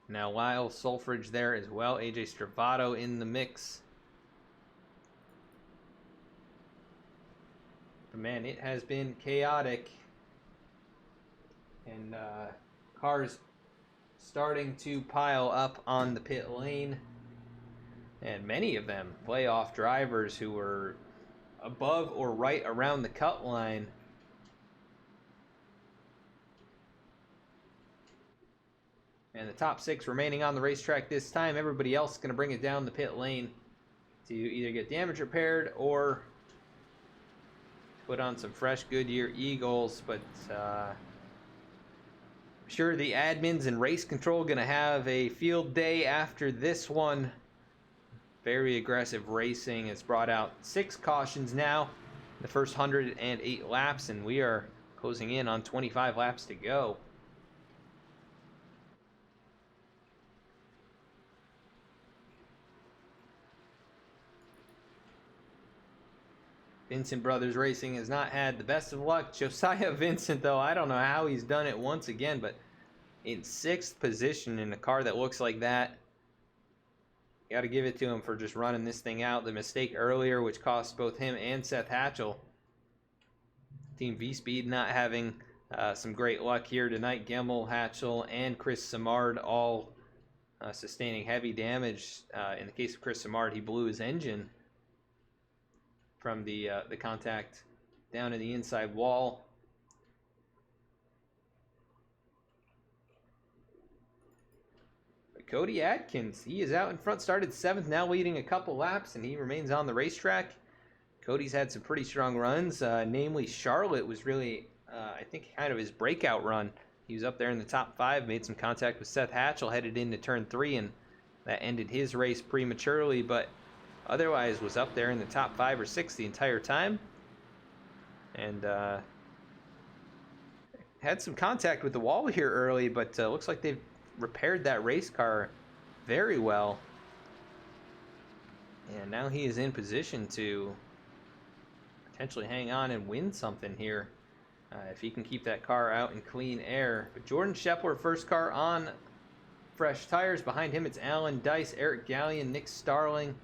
Now Lyle Sulfridge there as well. AJ Stravato in the mix. But man, it has been chaotic. And cars starting to pile up on the pit lane, and many of them playoff drivers who were above or right around the cut line. And the top 6 remaining on the racetrack this time. Everybody else is going to bring it down the pit lane to either get damage repaired or put on some fresh Goodyear Eagles. But sure, the admins and race control going to have a field day after this one. Very aggressive racing. It's brought out 6 cautions now in the first 108 laps, and we are closing in on 25 laps to go. Vincent Brothers Racing has not had the best of luck. Josiah Vincent, though, I don't know how he's done it once again, but in 6th position in a car that looks like that. You got to give it to him for just running this thing out. The mistake earlier, which cost both him and Seth Hatchell. Team V-Speed not having some great luck here tonight. Gemmel, Hatchell, and Chris Simard all sustaining heavy damage. In the case of Chris Simard, he blew his engine from the contact down in the inside wall. But Cody Adkins, he is out in front, started 7th, now leading a couple laps, and he remains on the racetrack. Cody's had some pretty strong runs, namely Charlotte was really, I think, kind of his breakout run. He was up there in the top 5, made some contact with Seth Hatchell, headed into turn 3, and that ended his race prematurely, but otherwise was up there in the top 5 or 6 the entire time. And had some contact with the wall here early, but looks like they've repaired that race car very well. And now he is in position to potentially hang on and win something here if he can keep that car out in clean air. But Jordan Shepler, first car on fresh tires. Behind him, it's Alan Dice, Eric Gallion, Nick Starling,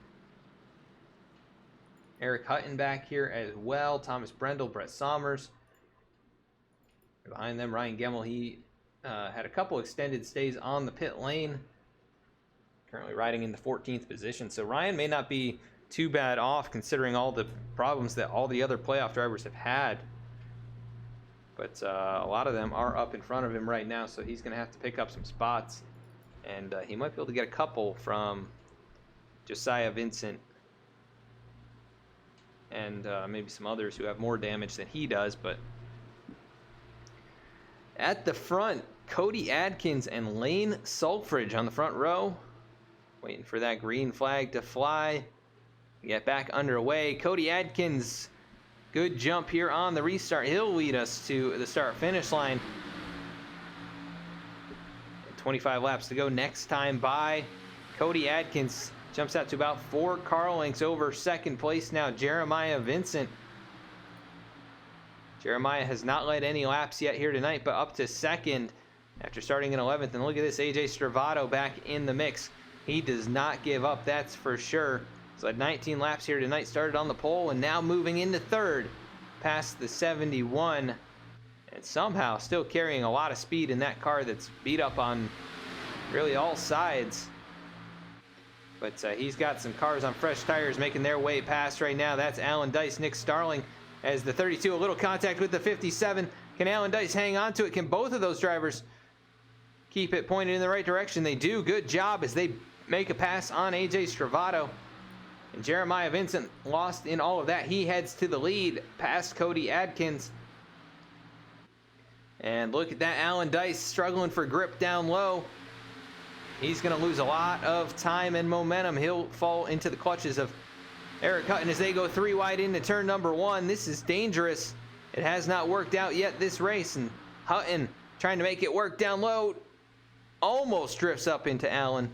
Eric Hutton back here as well. Thomas Brendel, Brett Sommers. Behind them, Ryan Gemmel. He had a couple extended stays on the pit lane. Currently riding in the 14th position. So Ryan may not be too bad off considering all the problems that all the other playoff drivers have had. But a lot of them are up in front of him right now, so he's going to have to pick up some spots. And he might be able to get a couple from Josiah Vincent and maybe some others who have more damage than he does. But at the front, Cody Adkins and Lane Sulfridge on the front row, waiting for that green flag to fly. Get back underway. Cody Adkins, good jump here on the restart. He'll lead us to the start-finish line. 25 laps to go next time by. Cody Adkins jumps out to about 4 car lengths over second place now. Jeremiah Vincent Jeremiah has not led any laps yet here tonight, but up to second after starting in 11th. And look at this, AJ Stravato back in the mix. He does not give up, that's for sure. So at 19 laps here tonight, started on the pole and now moving into third past the 71. And somehow still carrying a lot of speed in that car that's beat up on really all sides. But he's got some cars on fresh tires making their way past right now. That's Alan Dice, Nick Starling as the 32. A little contact with the 57. Can Alan Dice hang on to it? Can both of those drivers keep it pointed in the right direction? They do. Good job as they make a pass on AJ Stravato. And Jeremiah Vincent lost in all of that. He heads to the lead past Cody Adkins. And look at that, Alan Dice struggling for grip down low. He's going to lose a lot of time and momentum. He'll fall into the clutches of Eric Hutton as they go 3 wide into turn number 1. This is dangerous. It has not worked out yet this race, and Hutton trying to make it work down low. Almost drifts up into Allen.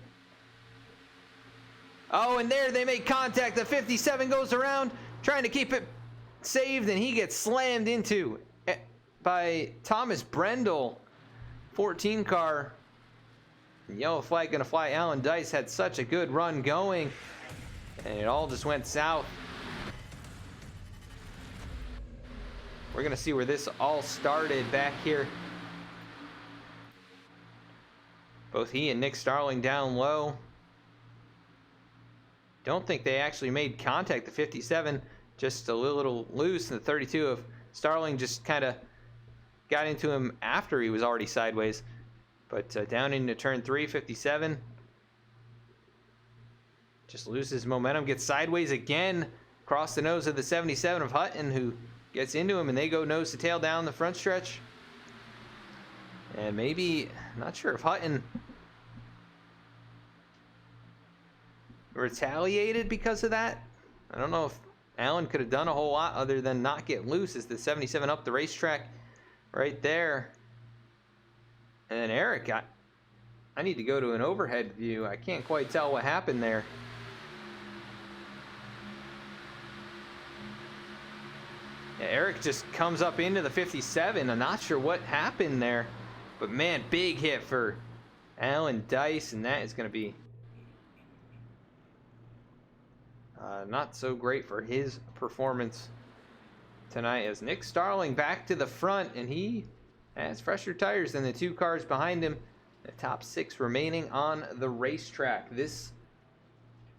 Oh, and there they make contact. The 57 goes around trying to keep it saved, and he gets slammed into by Thomas Brendel, 14 car. Yellow flag gonna fly. Alan Dice had such a good run going, and it all just went south. We're gonna see where this all started back here. Both he and Nick Starling down low. Don't think they actually made contact. The 57 just a little loose, and the 32 of Starling just kind of got into him after he was already sideways. But down into turn 3, 57 just loses momentum, gets sideways again, across the nose of the 77 of Hutton, who gets into him, and they go nose to tail down the front stretch. And maybe, not sure if Hutton retaliated because of that. I don't know if Allen could have done a whole lot other than not get loose as the 77 up the racetrack right there. And then Eric, I need to go to an overhead view. I can't quite tell what happened there. Yeah, Eric just comes up into the 57. I'm not sure what happened there. But man, big hit for Alan Dice, and that is going to be not so great for his performance tonight, as Nick Starling back to the front, and he has fresher tires than the 2 cars behind him. The top 6 remaining on the racetrack. This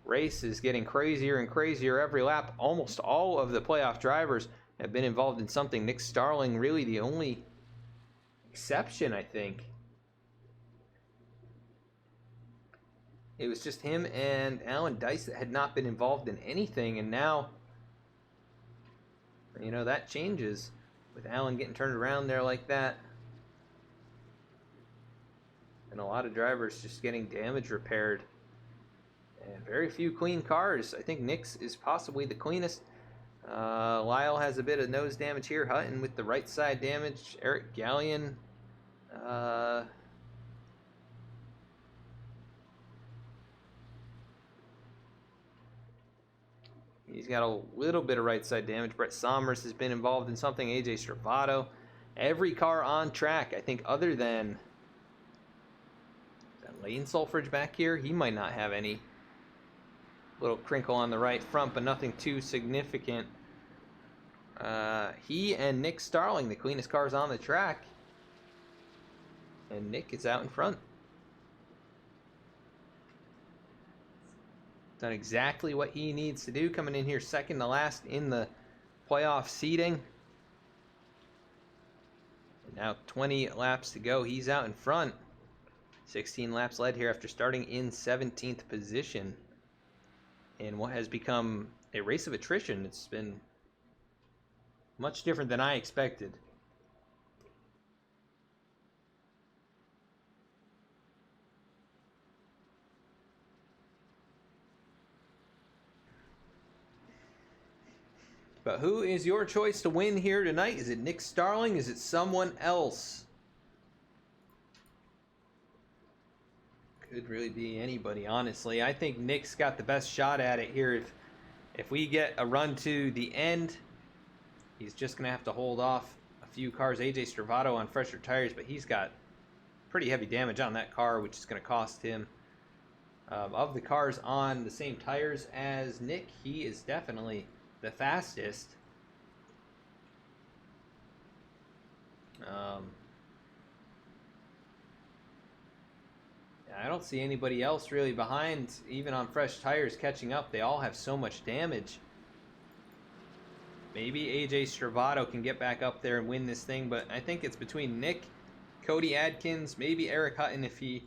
race is getting crazier and crazier every lap. Almost all of the playoff drivers have been involved in something. Nick Starling really the only exception, I think. It was just him and Alan Dice that had not been involved in anything, and now, you know, that changes with Alan getting turned around there like that. And a lot of drivers just getting damage repaired. And very few clean cars. I think Nick's is possibly the cleanest. Lyle has a bit of nose damage here. Hutton with the right side damage. Eric Gallion. He's got a little bit of right side damage. Brett Somers has been involved in something. AJ Stravato. Every car on track, I think, other than Lane Sulfridge back here. He might not have any. Little crinkle on the right front, but nothing too significant. He and Nick Starling, the cleanest cars on the track. And Nick is out in front. Done exactly what he needs to do, coming in here second to last in the playoff seeding. And now 20 laps to go. He's out in front. 16 laps led here after starting in 17th position in what has become a race of attrition. It's been much different than I expected. But who is your choice to win here tonight? Is it Nick Starling? Is it someone else? Could really be anybody, honestly. I think Nick's got the best shot at it here. If we get a run to the end, he's just going to have to hold off few cars. AJ Stravato on fresher tires, but he's got pretty heavy damage on that car, which is going to cost him. Of the cars on the same tires as Nick, he is definitely the fastest. I don't see anybody else really behind, even on fresh tires, catching up. They all have so much damage. Maybe AJ Stravato can get back up there and win this thing, but I think it's between Nick, Cody Adkins, maybe Eric Hutton if he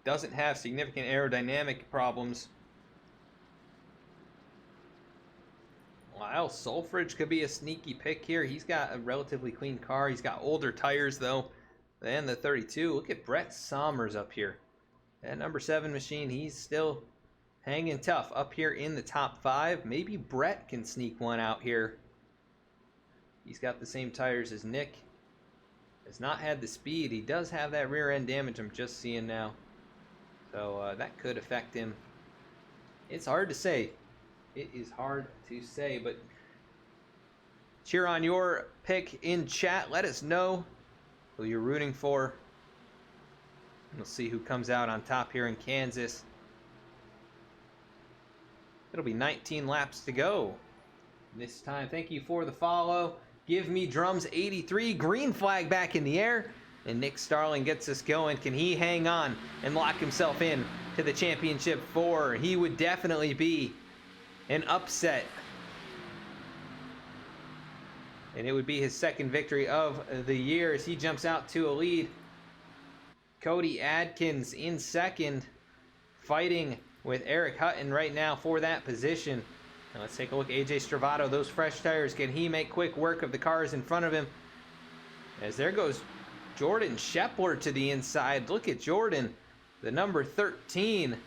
doesn't have significant aerodynamic problems. Lyle Sulfridge could be a sneaky pick here. He's got a relatively clean car. He's got older tires, though, than the 32. Look at Brett Sommers up here. That number 7 machine, he's still hanging tough up here in the top 5. Maybe Brett can sneak one out here. He's got the same tires as Nick. Has not had the speed. He does have that rear end damage I'm just seeing now. So that could affect him. It's hard to say. It is hard to say, but cheer on your pick in chat. Let us know who you're rooting for. We'll see who comes out on top here in Kansas. It'll be 19 laps to go this time. Thank you for the follow. Give me drums 83. Green flag back in the air. And Nick Starling gets us going. Can he hang on and lock himself in to the championship 4? He would definitely be an upset. And it would be his second victory of the year as he jumps out to a lead. Cody Adkins in second, fighting with Eric Hutton right now for that position. Now let's take a look at AJ Stravato. Those fresh tires, can he make quick work of the cars in front of him? As there goes Jordan Shepler to the inside. Look at Jordan, the number 13,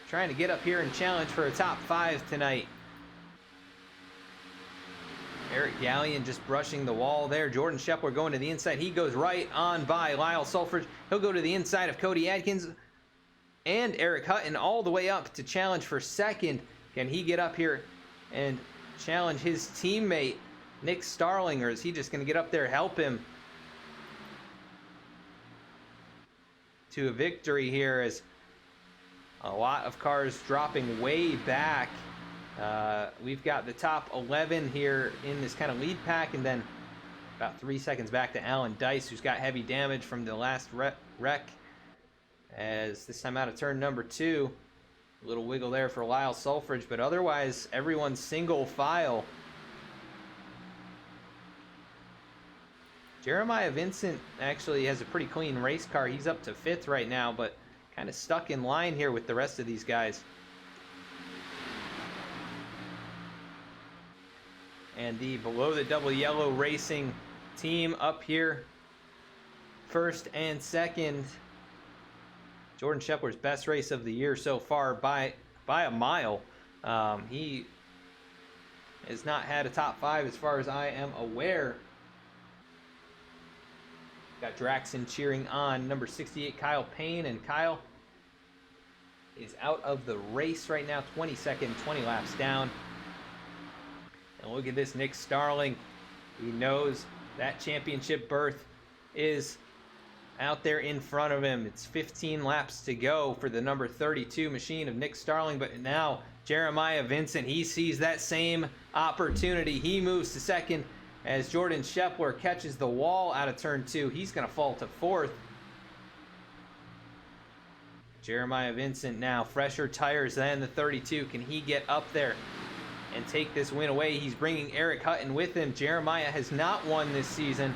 trying to get up here and challenge for a top 5 tonight. Eric Gallion just brushing the wall there. Jordan Shepler going to the inside. He goes right on by Lyle Sulfridge. He'll go to the inside of Cody Adkins and Eric Hutton all the way up to challenge for second. Can he get up here and challenge his teammate Nick Starling, or is he just going to get up there, help him to a victory here, as a lot of cars dropping way back. We've got the top 11 here in this kind of lead pack, and then about 3 seconds back to Alan Dice, who's got heavy damage from the last wreck, as this time out of turn number 2. A little wiggle there for Lyle Sulfridge, but otherwise everyone's single file. Jeremiah Vincent actually has a pretty clean race car. He's up to 5th right now, but kind of stuck in line here with the rest of these guys. And the below the double yellow racing team up here, 1st and 2nd. Jordan Shepler's best race of the year so far by a mile. He has not had a top 5 as far as I am aware. Got Draxon cheering on number 68, Kyle Payne, and Kyle is out of the race right now, 22nd, 20 laps down. And look at this, Nick Starling. He knows that championship berth is out there in front of him. It's 15 laps to go for the number 32 machine of Nick Starling, but now Jeremiah Vincent, he sees that same opportunity. He moves to second as Jordan Shepler catches the wall out of turn 2. He's going to fall to 4th. Jeremiah Vincent now, fresher tires than the 32. Can he get up there and take this win away? He's bringing Eric Hutton with him. Jeremiah has not won this season.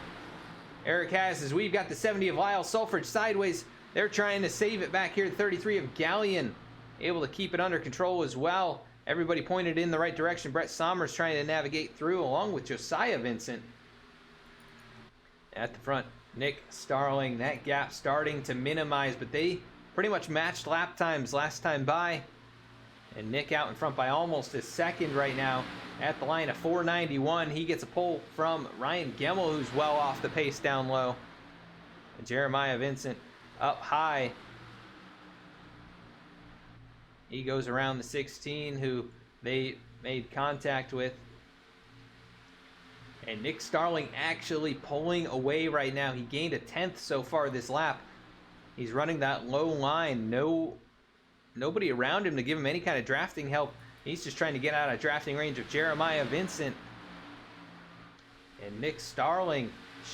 Eric has, as we've got the 70 of Lyle Sulfridge sideways. They're trying to save it back here. The 33 of Gallion able to keep it under control as well. Everybody pointed in the right direction. Brett Sommers trying to navigate through along with Josiah Vincent. At the front, Nick Starling. That gap starting to minimize, but they pretty much matched lap times last time by. And Nick out in front by almost a second right now at the line of 491. He gets a pull from Ryan Gemmel, who's well off the pace down low. And Jeremiah Vincent up high. He goes around the 16 who they made contact with. And Nick Starling actually pulling away right now. He gained a 10th so far this lap. He's running that low line. Nobody around him to give him any kind of drafting help. He's just trying to get out of drafting range of Jeremiah Vincent. And Nick Starling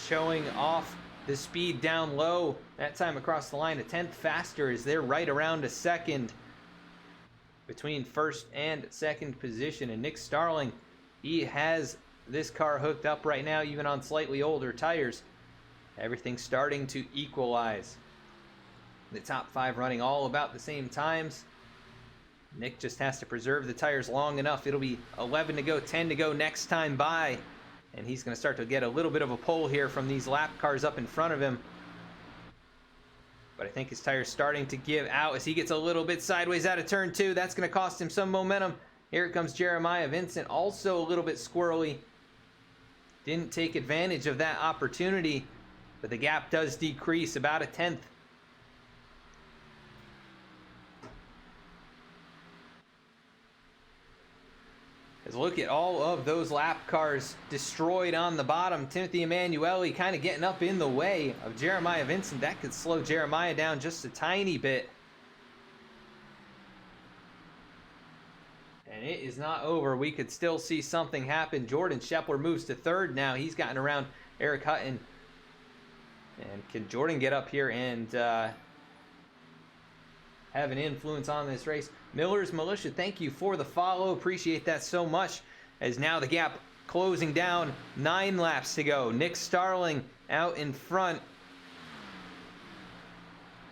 showing off the speed down low. That time across the line, a 10th faster as they're right around a second between first and second position. And Nick Starling, he has this car hooked up right now, even on slightly older tires. Everything's starting to equalize. The top 5 running all about the same times. Nick just has to preserve the tires long enough. It'll be 11 to go, 10 to go next time by. And he's going to start to get a little bit of a pull here from these lap cars up in front of him. But I think his tire's starting to give out as he gets a little bit sideways out of turn 2. That's going to cost him some momentum. Here comes Jeremiah Vincent, also a little bit squirrely. Didn't take advantage of that opportunity, but the gap does decrease about a 10th. As look at all of those lap cars destroyed on the bottom. Timothy Emanuele kind of getting up in the way of Jeremiah Vincent. That could slow Jeremiah down just a tiny bit. And it is not over. We could still see something happen. Jordan Shepler moves to 3rd now. He's gotten around Eric Hutton. And can Jordan get up here and have an influence on this race? Miller's Militia, thank you for the follow. Appreciate that so much. As now the gap closing down. 9 laps to go. Nick Starling out in front.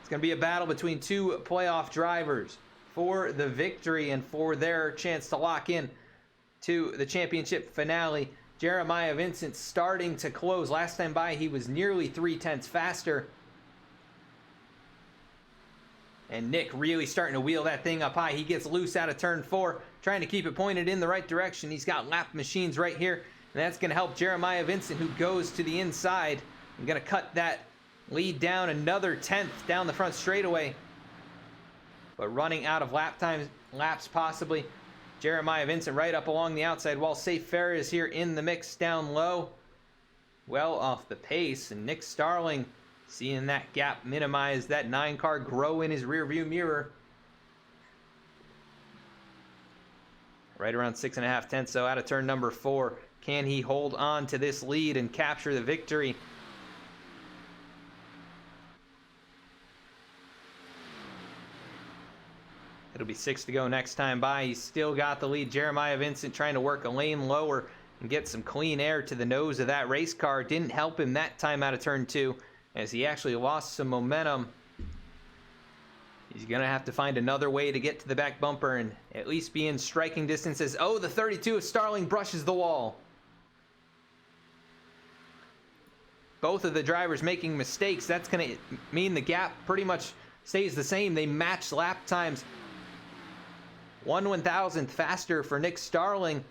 It's going to be a battle between 2 playoff drivers for the victory and for their chance to lock in to the championship finale. Jeremiah Vincent starting to close. Last time by, he was nearly 3/10 faster. And Nick really starting to wheel that thing up high. He gets loose out of turn 4, trying to keep it pointed in the right direction. He's got lap machines right here, and that's going to help Jeremiah Vincent, who goes to the inside. I'm going to cut that lead down another 10th down the front straightaway. But running out of laps possibly. Jeremiah Vincent right up along the outside, while Safe Fair is here in the mix down low. Well off the pace, and Nick Starling seeing that gap minimize, that 9 car grow in his rearview mirror. Right around 6.5 tenths, so out of turn number 4. Can he hold on to this lead and capture the victory? It'll be 6 to go next time by. He's still got the lead. Jeremiah Vincent trying to work a lane lower and get some clean air to the nose of that race car. Didn't help him that time out of turn 2, as he actually lost some momentum. He's going to have to find another way to get to the back bumper and at least be in striking distances. Oh, the 32 of Starling brushes the wall. Both of the drivers making mistakes. That's going to mean the gap pretty much stays the same. They match lap times. 1/1000th faster for Nick Starling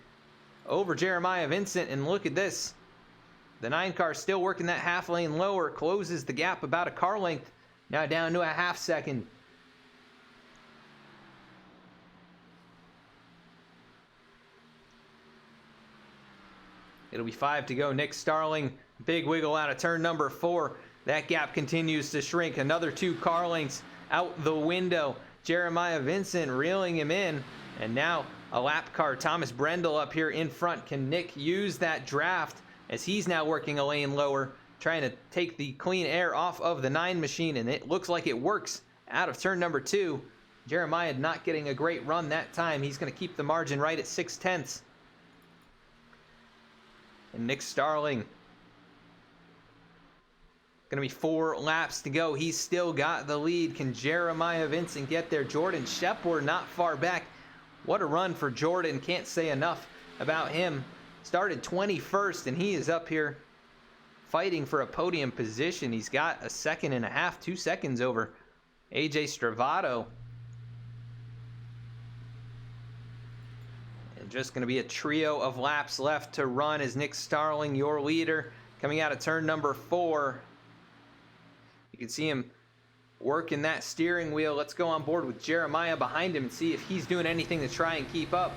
over Jeremiah Vincent. And look at this. The 9 car still working that half lane lower. Closes the gap about a car length. Now down to a half second. It'll be 5 to go. Nick Starling, big wiggle out of turn number 4. That gap continues to shrink. Another 2 car lengths out the window. Jeremiah Vincent reeling him in. And now a lap car. Thomas Brendel up here in front. Can Nick use that draft as he's now working a lane lower, trying to take the clean air off of the 9 machine? And it looks like it works out of turn number 2. Jeremiah not getting a great run that time. He's going to keep the margin right at 6/10. And Nick Starling, going to be 4 laps to go. He's still got the lead. Can Jeremiah Vincent get there? Jordan Shepler not far back. What a run for Jordan. Can't say enough about him. Started 21st, and he is up here fighting for a podium position. He's got a 1.5 seconds, 2 seconds over AJ Stravato. And just going to be a trio of laps left to run as Nick Starling, your leader, coming out of turn number 4. You can see him working that steering wheel. Let's go on board with Jeremiah behind him and see if he's doing anything to try and keep up.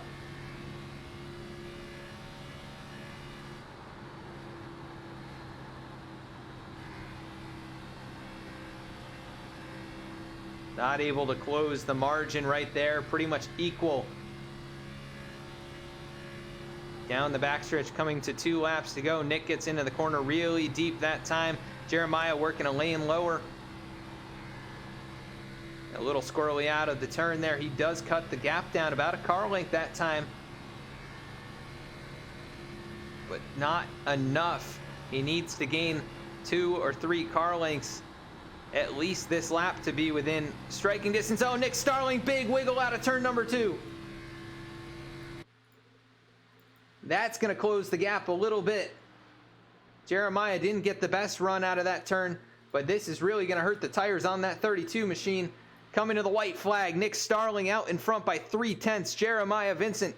Not able to close the margin right there. Pretty much equal. Down the backstretch, coming to 2 laps to go. Nick gets into the corner really deep that time. Jeremiah working a lane lower. A little squirrely out of the turn there. He does cut the gap down about a car length that time, but not enough. He needs to gain 2 or 3 car lengths at least this lap to be within striking distance. Oh, Nick Starling, big wiggle out of turn number 2. That's going to close the gap a little bit. Jeremiah didn't get the best run out of that turn, but this is really going to hurt the tires on that 32 machine. Coming to the white flag, Nick Starling out in front by 3/10. Jeremiah Vincent,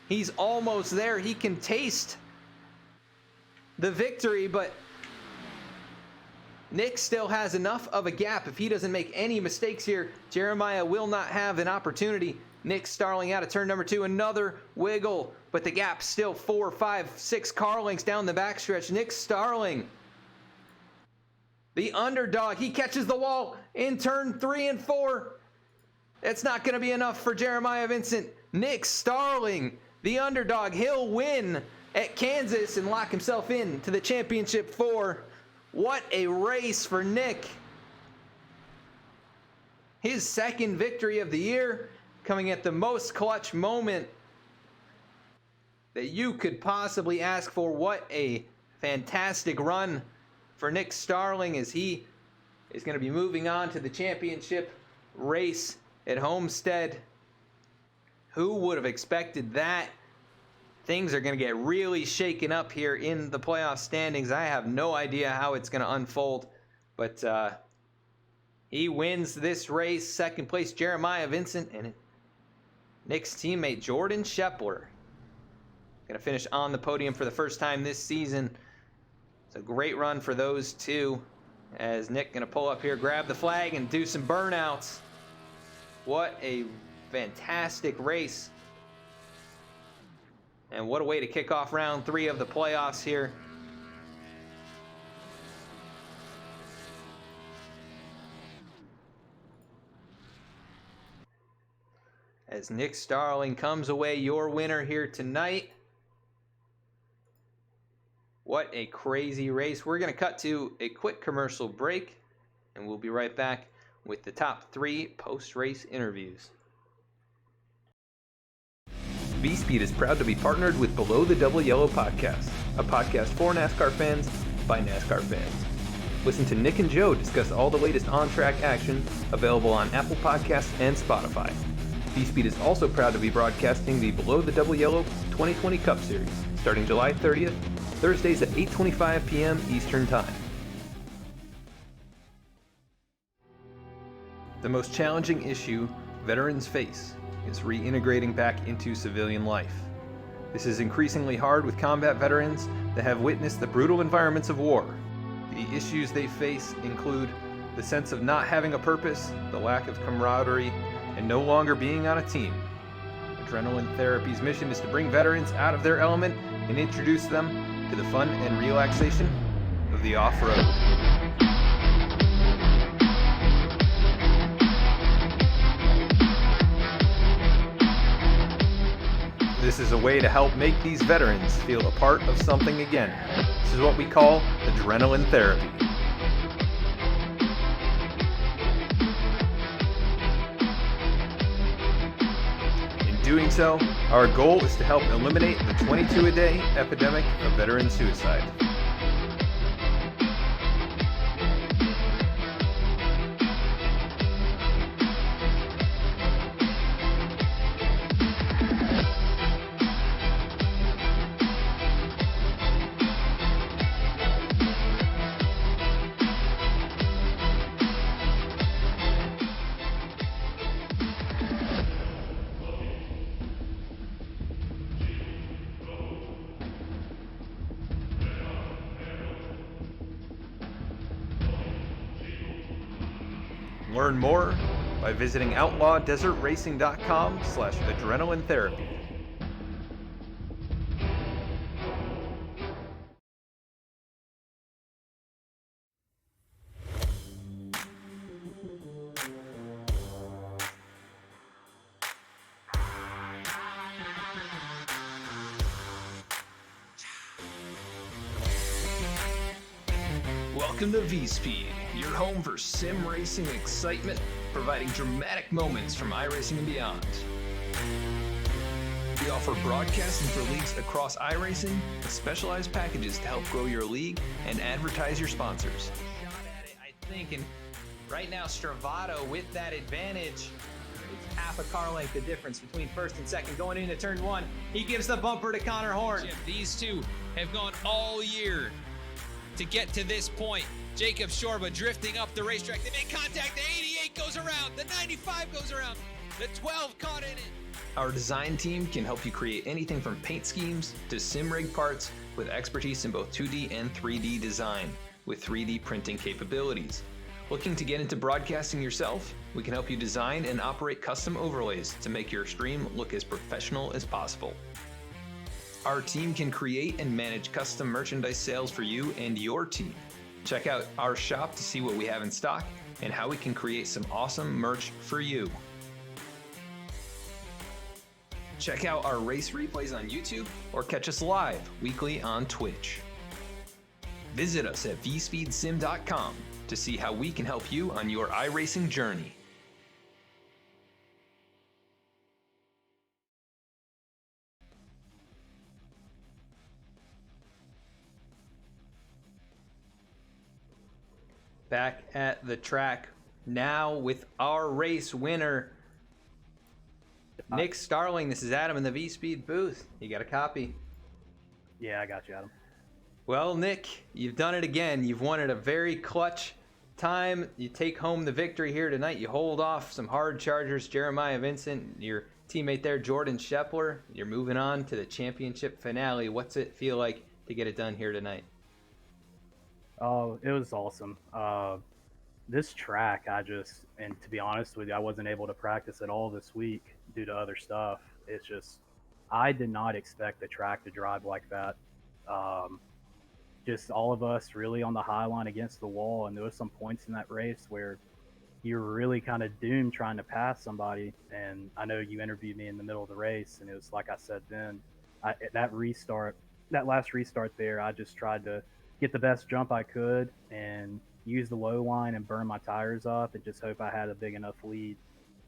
he's almost there. He can taste the victory, but Nick still has enough of a gap. If he doesn't make any mistakes here, Jeremiah will not have an opportunity. Nick Starling out of turn number 2, another wiggle, but the gap's still 4, 5, 6 car lengths down the backstretch. Nick Starling, the underdog, he catches the wall in turn 3 and 4. It's not going to be enough for Jeremiah Vincent. Nick Starling, the underdog, he'll win at Kansas and lock himself in to the championship 4. What a race for Nick. His second victory of the year, coming at the most clutch moment that you could possibly ask for. What a fantastic run for Nick Starling, as he is going to be moving on to the championship race at Homestead. Who would have expected that? Things are going to get really shaken up here in the playoff standings. I have no idea how it's going to unfold, but he wins this race. Second place, Jeremiah Vincent, and Nick's teammate Jordan Shepler going to finish on the podium for the first time this season. It's a great run for those two, as Nick going to pull up here, grab the flag, and do some burnouts. What a fantastic race. And what a way to kick off round 3 of the playoffs here. As Nick Starling comes away your winner here tonight. What a crazy race. We're going to cut to a quick commercial break, and we'll be right back with the top 3 post-race interviews. V-Speed is proud to be partnered with Below the Double Yellow podcast, a podcast for NASCAR fans by NASCAR fans. Listen to Nick and Joe discuss all the latest on-track action, available on Apple Podcasts and Spotify. V-Speed is also proud to be broadcasting the Below the Double Yellow 2020 Cup Series, starting July 30th, Thursdays at 8:25 p.m. Eastern Time. The most challenging issue veterans face is reintegrating back into civilian life. This is increasingly hard with combat veterans that have witnessed the brutal environments of war. The issues they face include the sense of not having a purpose, the lack of camaraderie, and no longer being on a team. Adrenaline Therapy's mission is to bring veterans out of their element and introduce them to the fun and relaxation of the off-road. This is a way to help make these veterans feel a part of something again. This is what we call Adrenaline Therapy. In doing so, our goal is to help eliminate the 22-a-day epidemic of veteran suicide. Learn more by visiting outlawdesertracing.com/adrenaline therapy. Welcome to V-Speed, your home for sim racing excitement, providing dramatic moments from iRacing and beyond. We offer broadcasting for leagues across iRacing with specialized packages to help grow your league and advertise your sponsors. Shot at it, I think, and right now Stravato with that advantage. It's half a car length the difference between first and second going into turn one. He gives the bumper to Connor Horn. These two have gone all year to get to this point. Jacob Shorba drifting up the racetrack. They make contact. The 88 goes around. The 95 goes around. The 12 caught in it. Our design team can help you create anything from paint schemes to sim rig parts with expertise in both 2D and 3D design with 3D printing capabilities. Looking to get into broadcasting yourself? We can help you design and operate custom overlays to make your stream look as professional as possible. Our team can create and manage custom merchandise sales for you and your team. Check out our shop to see what we have in stock and how we can create some awesome merch for you. Check out our race replays on YouTube or catch us live weekly on Twitch. Visit us at vspeedsim.com to see how we can help you on your iRacing journey. Back at the track now with our race winner, Nick Starling. This is Adam in the V-Speed booth. You got a copy? Yeah, I got you, Adam. Well, Nick, you've done it again. You've won at a very clutch time. You take home the victory here tonight. You hold off some hard chargers, Jeremiah Vincent, your teammate there, Jordan Shepler. You're moving on to the championship finale. What's it feel like to get it done here tonight? Oh, it was awesome. This track, and to be honest with you, I wasn't able to practice at all this week due to other stuff. It's just, I did not expect the track to drive like that. Just all of us really on the high line against the wall, and there was some points in that race where you were really kind of doomed trying to pass somebody. And I know you interviewed me in the middle of the race, and it was like I said then, that last restart there, I just tried to get the best jump I could and use the low line and burn my tires up and just hope I had a big enough lead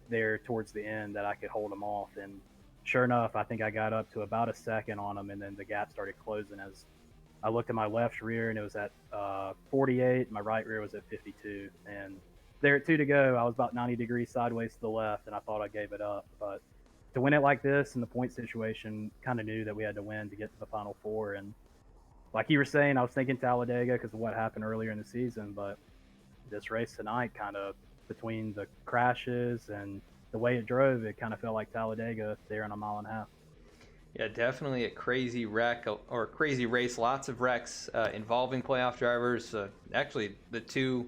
there towards the end that I could hold them off. And sure enough, I think I got up to about a second on them, and then the gap started closing as I looked at my left rear, and it was at 48. My right rear was at 52. And there at 2 to go, I was about 90 degrees sideways to the left, and I thought I gave it up. But to win it like this in the point situation, kind of knew that we had to win to get to the Final Four. And like you were saying, I was thinking Talladega because of what happened earlier in the season, but this race tonight, kind of between the crashes and the way it drove, it kind of felt like Talladega there in a mile and a half. Yeah, definitely a crazy wreck or a crazy race. Lots of wrecks involving playoff drivers. Actually, the two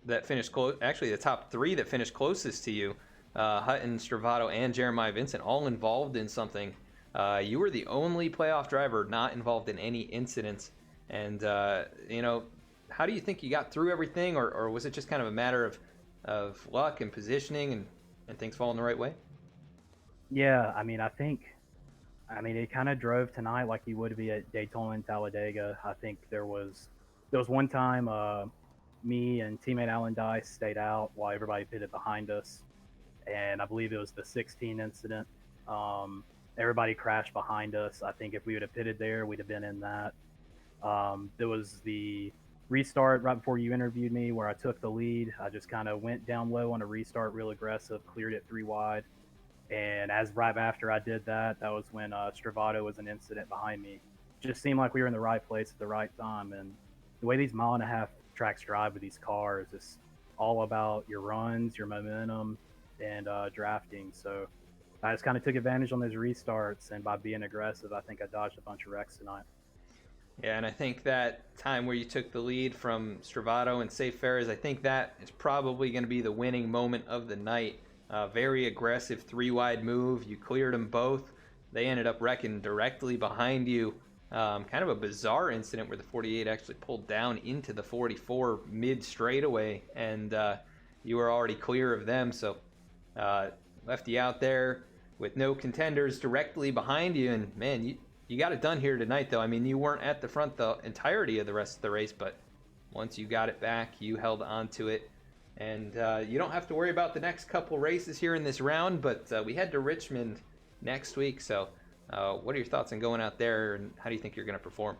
that finished close, actually the top three that finished closest to you, Hutton, Stravato, and Jeremiah Vincent, all involved in something. You were the only playoff driver not involved in any incidents. And, how do you think you got through everything, or was it just kind of a matter of luck and positioning and things falling the right way? Yeah, it kind of drove tonight like you would be at Daytona and Talladega. I think there was one time me and teammate Alan Dice stayed out while everybody pitted behind us, and I believe it was the 16 incident. Everybody crashed behind us. I think if we would have pitted there, we'd have been in that. There was the restart right before you interviewed me where I took the lead. I just kind of went down low on a restart, real aggressive, cleared it 3 wide. And right after I did that, that was when Stravato was an incident behind me. Just seemed like we were in the right place at the right time. And the way these mile-and-a-half tracks drive with these cars is all about your runs, your momentum, and drafting. So I just kind of took advantage on those restarts, and by being aggressive, I think I dodged a bunch of wrecks tonight. Yeah, and I think that time where you took the lead from Stravato and Safe Ferris, I think that is probably going to be the winning moment of the night. Very aggressive 3-wide move. You cleared them both. They ended up wrecking directly behind you. Kind of a bizarre incident where the 48 actually pulled down into the 44 mid-straightaway, and you were already clear of them. So left you out there with no contenders directly behind you. And, man, you got it done here tonight, though. I mean, you weren't at the front the entirety of the rest of the race, but Once you got it back, you held on to it. And you don't have to worry about the next couple races here in this round, but we head to Richmond next week. So what are your thoughts on going out there, and how do you think you're going to perform?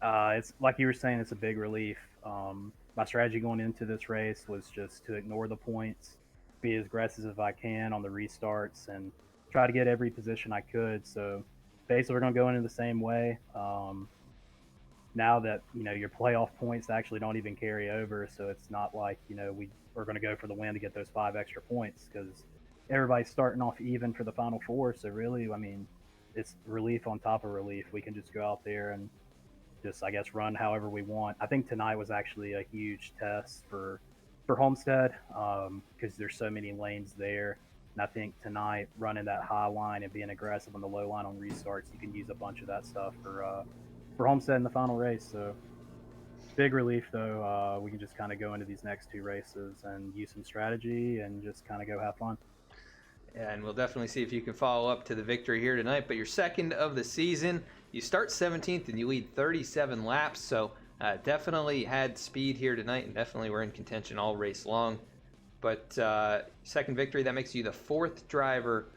It's like you were saying, it's a big relief. My strategy going into this race was just to ignore the points, be as aggressive as I can on the restarts, and try to get every position I could. So basically, we're going to go into the same way. Now that your playoff points actually don't even carry over, so it's not like we're going to go for the win to get those 5 extra points, because everybody's starting off even for the final 4. So really, I mean, it's relief on top of relief. We can just go out there and just, I guess, run however we want. I think tonight was actually a huge test for Homestead, because there's so many lanes there. And I think tonight, running that high line and being aggressive on the low line on restarts, you can use a bunch of that stuff for Homestead in the final race. So big relief, though. We can just kind of go into these next 2 races and use some strategy and just kind of go have fun. Yeah, and we'll definitely see if you can follow up to the victory here tonight. But you're second of the season. You start 17th and you lead 37 laps. So definitely had speed here tonight, and definitely were in contention all race long. But second victory, that makes you the 4th driver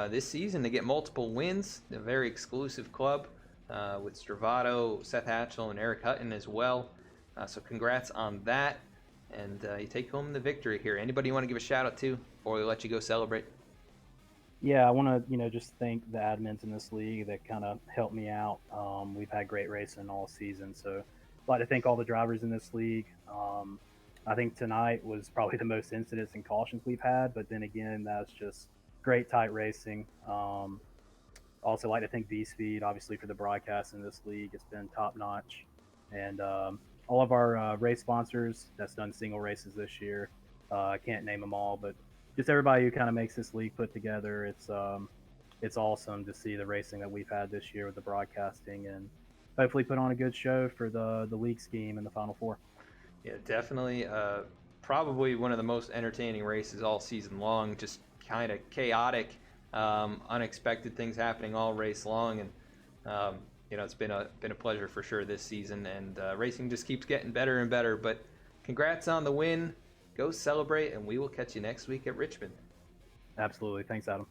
this season to get multiple wins. A very exclusive club with Stravato, Seth Hatchell, and Eric Hutton as well. So congrats on that. And you take home the victory here. Anybody you want to give a shout out to before we let you go celebrate? Yeah, I want to, just thank the admins in this league that kind of helped me out. We've had great racing all season, so I'd like to thank all the drivers in this league. I think tonight was probably the most incidents and cautions we've had, but then again, that's just great tight racing. Also like to thank V-Speed, obviously, for the broadcast in this league. It's been top notch. And all of our race sponsors that's done single races this year. I can't name them all, but just everybody who kind of makes this league put together. It's awesome to see the racing that we've had this year with the broadcasting, and hopefully put on a good show for the league scheme in the Final 4. Yeah, definitely. Probably one of the most entertaining races all season long. Just kind of chaotic, unexpected things happening all race long, and it's been a pleasure for sure this season. And racing just keeps getting better and better. But congrats on the win. Go celebrate, and we will catch you next week at Richmond. Absolutely. Thanks, Adam.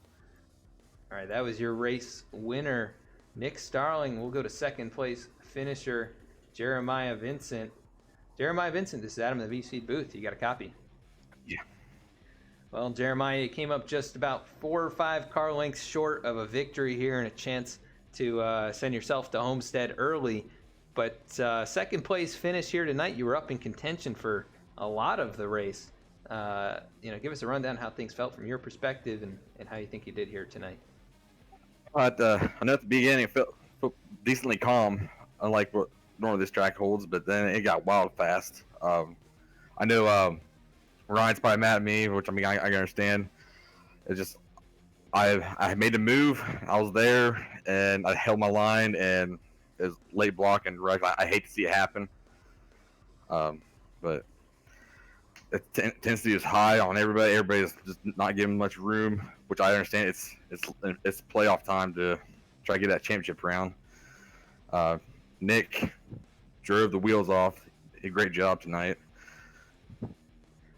All right, that was your race winner, Nick Starling. We'll go to second place finisher, Jeremiah Vincent. Jeremiah Vincent, this is Adam in the V-Speed booth. You got a copy? Yeah. Well, Jeremiah, you came up just about 4 or 5 car lengths short of a victory here and a chance to send yourself to Homestead early. But second place finish here tonight, you were up in contention for a lot of the race. Give us a rundown how things felt from your perspective and how you think you did here tonight. I know at the beginning it felt decently calm, unlike what normally this track holds, but then it got wild fast. I know Ryan's probably mad at me, which I can understand. It's just I made a move. I was there and I held my line, and it was late block and wreck. I hate to see it happen, but it tends to be just high on everybody. Everybody's just not giving much room, which I understand. It's playoff time to try to get that championship round. Nick drove the wheels off. He did a great job tonight.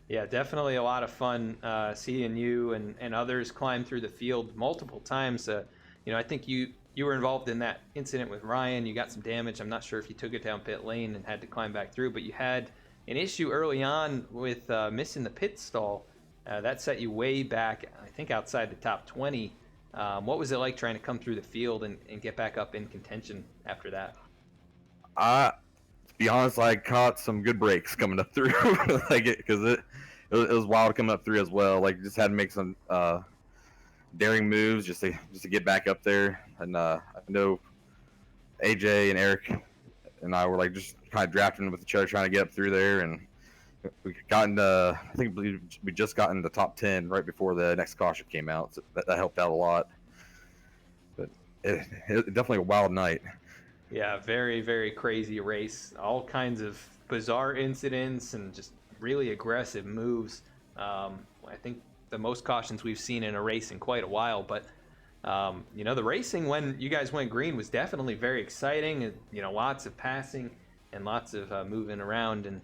Yeah, definitely a lot of fun seeing you and others climb through the field multiple times. I think you were involved in that incident with Ryan. You got some damage. I'm not sure if you took it down pit lane and had to climb back through, but you had an issue early on with missing the pit stall. That set you way back, I think, outside the top 20. What was it like trying to come through the field and get back up in contention after that? To be honest, I caught some good breaks coming up through, because it was wild coming up through as well. Like, just had to make some daring moves just to get back up there. And I know AJ and Eric and I were just kind of drafting with each other, trying to get up through there, and we got into, I think we just got in the top 10 right before the next caution came out, so that helped out a lot. But it definitely a wild night. Yeah, very, very crazy race. All kinds of bizarre incidents and just really aggressive moves. I think the most cautions we've seen in a race in quite a while. But, the racing when you guys went green was definitely very exciting. And, lots of passing and lots of moving around. And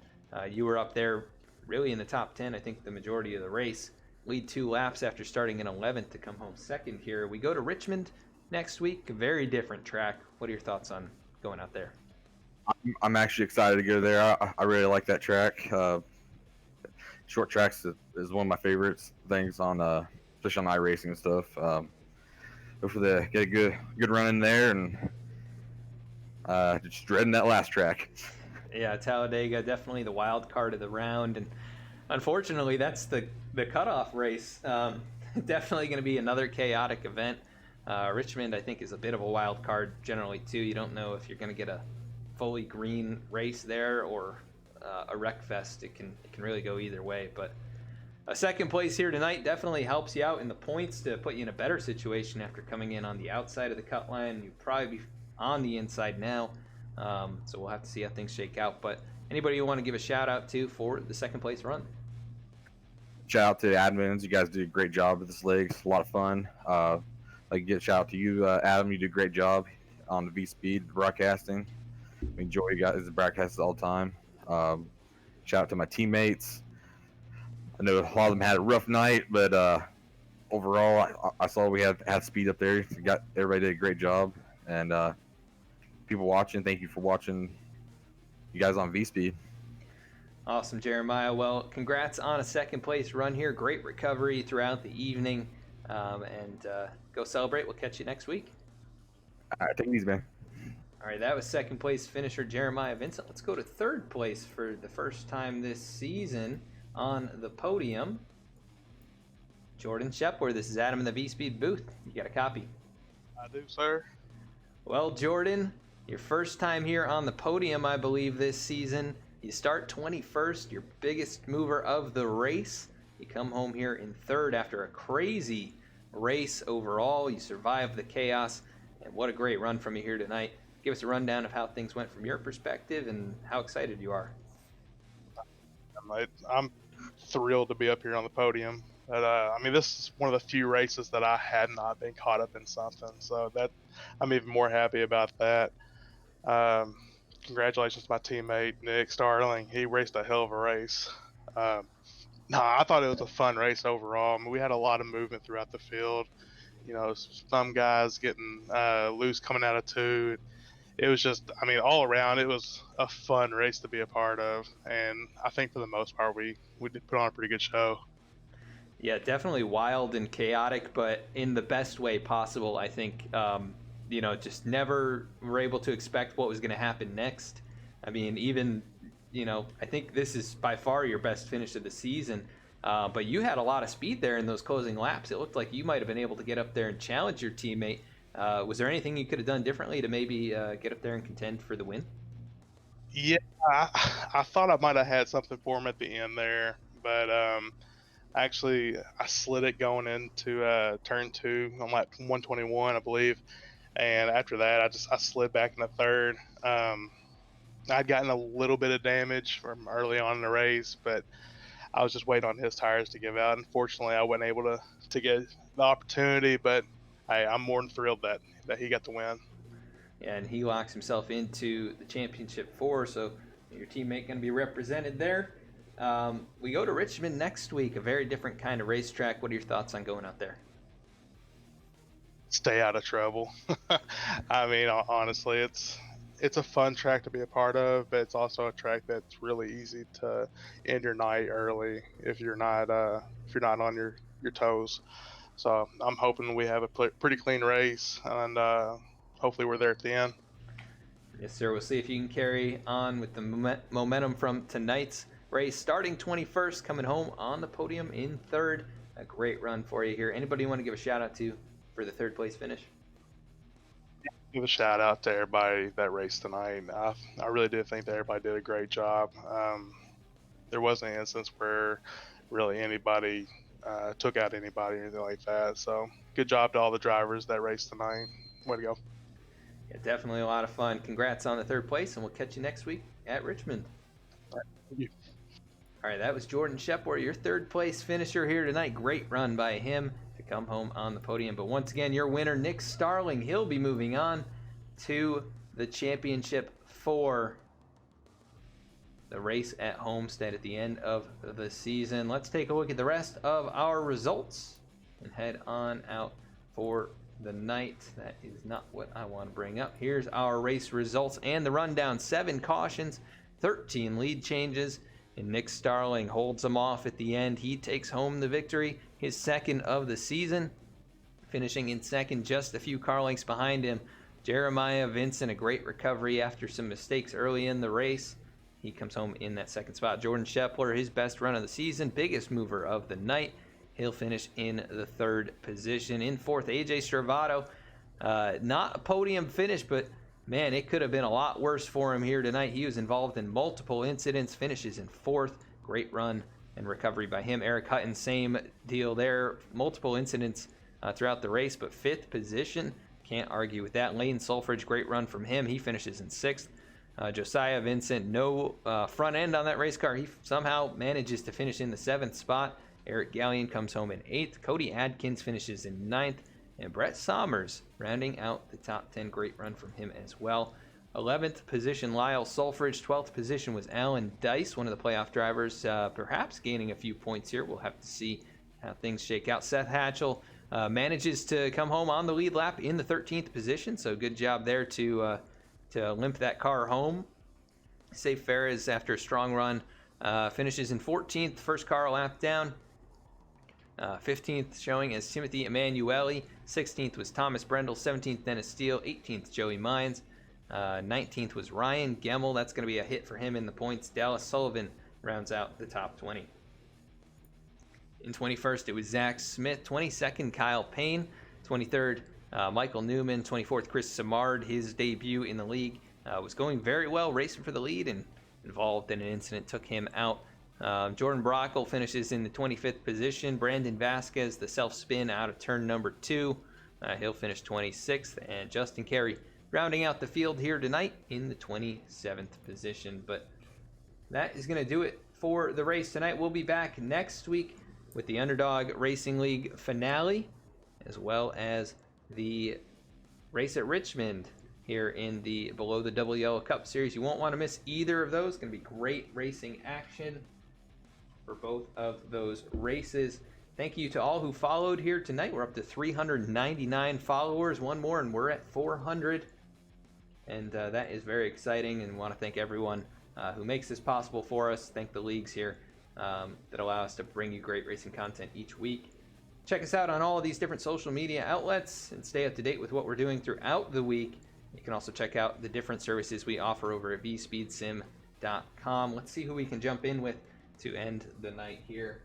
you were up there really in the top 10, I think, the majority of the race. Lead 2 laps after starting in 11th to come home second here. We go to Richmond next week, a very different track. What are your thoughts on going out there? I'm actually excited to go there. I really like that track. Short tracks is one of my favorites things on, especially on iRacing and stuff. Hopefully, get a good run in there, and just dreading that last track. Yeah, Talladega, definitely the wild card of the round, and unfortunately, that's the cutoff race. Definitely going to be another chaotic event. Richmond, I think, is a bit of a wild card generally too. You don't know if you're going to get a fully green race there or a wreck fest. It can really go either way. But a second place here tonight definitely helps you out in the points to put you in a better situation after coming in on the outside of the cut line. You'll probably be on the inside now. So we'll have to see how things shake out. But anybody you want to give a shout out to for the second place run? Shout out to the admins. You guys do a great job with this league. It's a lot of fun. Like, get a shout out to you, Adam. You do a great job on the V-Speed broadcasting. We enjoy you guys' broadcasts all the time. Shout out to my teammates. I know a lot of them had a rough night, but overall, I saw we had speed up there. Everybody did a great job, and people watching, thank you for watching. You guys on V-Speed. Awesome, Jeremiah. Well, congrats on a second place run here. Great recovery throughout the evening, and go celebrate. We'll catch you next week. All right, take it easy, man. All right, that was second place finisher Jeremiah Vincent. Let's go to third place for the first time this season on the podium. Jordan Shepworth. This is Adam in the V-Speed booth. You got a copy? I do, sir. Well, Jordan, your first time here on the podium, I believe, this season. You start 21st, your biggest mover of the race. You come home here in third after a crazy race overall. You survived the chaos, and what a great run from you here tonight. Give us a rundown of how things went from your perspective and how excited you are. I'm thrilled to be up here on the podium. But, I mean, this is one of the few races that I had not been caught up in something, so that I'm even more happy about that. Congratulations to my teammate Nick Starling. He raced a hell of a race. I thought it was a fun race overall. I mean, we had a lot of movement throughout the field. You know, some guys getting loose coming out of two. It was just, I mean, all around, it was a fun race to be a part of. And I think for the most part, we did put on a pretty good show. Yeah, definitely wild and chaotic, but in the best way possible, I think. Just never were able to expect what was going to happen next. I mean, even, I think this is by far your best finish of the season. But you had a lot of speed there in those closing laps. It looked like you might have been able to get up there and challenge your teammate. Was there anything you could have done differently to maybe get up there and contend for the win? Yeah, I thought I might have had something for him at the end there, but actually I slid it going into turn 2 on lap 121, I believe. And after that, I slid back in the third. I'd gotten a little bit of damage from early on in the race, but I was just waiting on his tires to give out. Unfortunately, I wasn't able to get the opportunity, but I'm more than thrilled that he got the win. Yeah, and he locks himself into the championship 4, so your teammate going to be represented there. We go to Richmond next week, a very different kind of racetrack. What are your thoughts on going out there? Stay out of trouble. I mean, honestly, it's a fun track to be a part of, but it's also a track that's really easy to end your night early if you're not on your toes. So I'm hoping we have a pretty clean race, and hopefully we're there at the end. Yes, sir. We'll see if you can carry on with the momentum from tonight's race. Starting 21st, coming home on the podium in third. A great run for you here. Anybody you want to give a shout out to for the third place finish? Give a shout out to everybody that raced tonight. I really do think that everybody did a great job. There wasn't an instance where really anybody took out anybody or anything like that. So good job to all the drivers that raced tonight. Way to go. Yeah, definitely a lot of fun. Congrats on the third place, and we'll catch you next week at Richmond. All right, thank you. All right, that was Jordan Shepworth, your third place finisher here tonight. Great run by him to come home on the podium. But once again, your winner, Nick Starling, he'll be moving on to the championship 4. the race at Homestead at the end of the season. Let's take a look at the rest of our results and head on out for the night. That is not what I want to bring up. Here's our race results and the rundown. 7 cautions, 13 lead changes, and Nick Starling holds them off at the end. He takes home the victory, his second of the season, finishing in second, just a few car lengths behind him. Jeremiah Vincent, a great recovery after some mistakes early in the race. He comes home in that second spot. Jordan Scheffler, his best run of the season, biggest mover of the night. He'll finish in the third position. In fourth, AJ Stravato. Not a podium finish, but man, it could have been a lot worse for him here tonight. He was involved in multiple incidents, finishes in fourth. Great run and recovery by him. Eric Hutton, same deal there. Multiple incidents throughout the race, but fifth position. Can't argue with that. Lane Sulfridge, great run from him. He finishes in sixth. Josiah Vincent, no front end on that race car. He somehow manages to finish in the 7th spot. Eric Gallion comes home in 8th. Cody Adkins finishes in 9th. And Brett Sommers rounding out the top 10. Great run from him as well. 11th position, Lyle Sulfridge. 12th position was Alan Dice, one of the playoff drivers, perhaps gaining a few points here. We'll have to see how things shake out. Seth Hatchell manages to come home on the lead lap in the 13th position, so good job there to limp that car home. Safe Ferris, after a strong run, finishes in 14th, first car lap down. 15th showing as Timothy Emanuele. 16th was Thomas Brendel. 17th, Dennis Steele. 18th, Joey Mines. 19th was Ryan Gemmel. That's going to be a hit for him in the points. Dallas Sullivan rounds out the top 20. In 21st, it was Zach Smith. 22nd, Kyle Payne. 23rd, Michael Newman. 24th, Chris Samard. His debut in the league was going very well, racing for the lead, and involved in an incident took him out. Jordan Brockle finishes in the 25th position. Brandon Vasquez, the self-spin out of turn number 2. He'll finish 26th. And Justin Carey rounding out the field here tonight in the 27th position. But that is going to do it for the race tonight. We'll be back next week with the Underdog Racing League finale, as well as the race at Richmond here in the Below the Double Yellow Cup Series. You won't want to miss either of those. It's going to be great racing action for both of those races. Thank you to all who followed here tonight. We're up to 399 followers. One more and we're at 400. And that is very exciting, and want to thank everyone who makes this possible for us. Thank the leagues here that allow us to bring you great racing content each week. Check us out on all of these different social media outlets and stay up to date with what we're doing throughout the week. You can also check out the different services we offer over at vspeedsim.com. Let's see who we can jump in with to end the night here.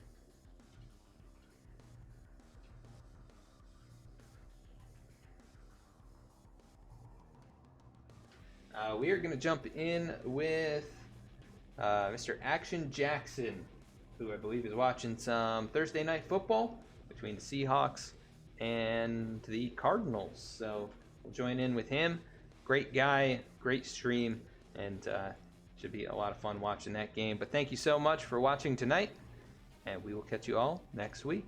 We are going to jump in with Mr. Action Jackson, who I believe is watching some Thursday night football between the Seahawks and the Cardinals. So we'll join in with him. Great guy, great stream, and should be a lot of fun watching that game. But thank you so much for watching tonight, and we will catch you all next week.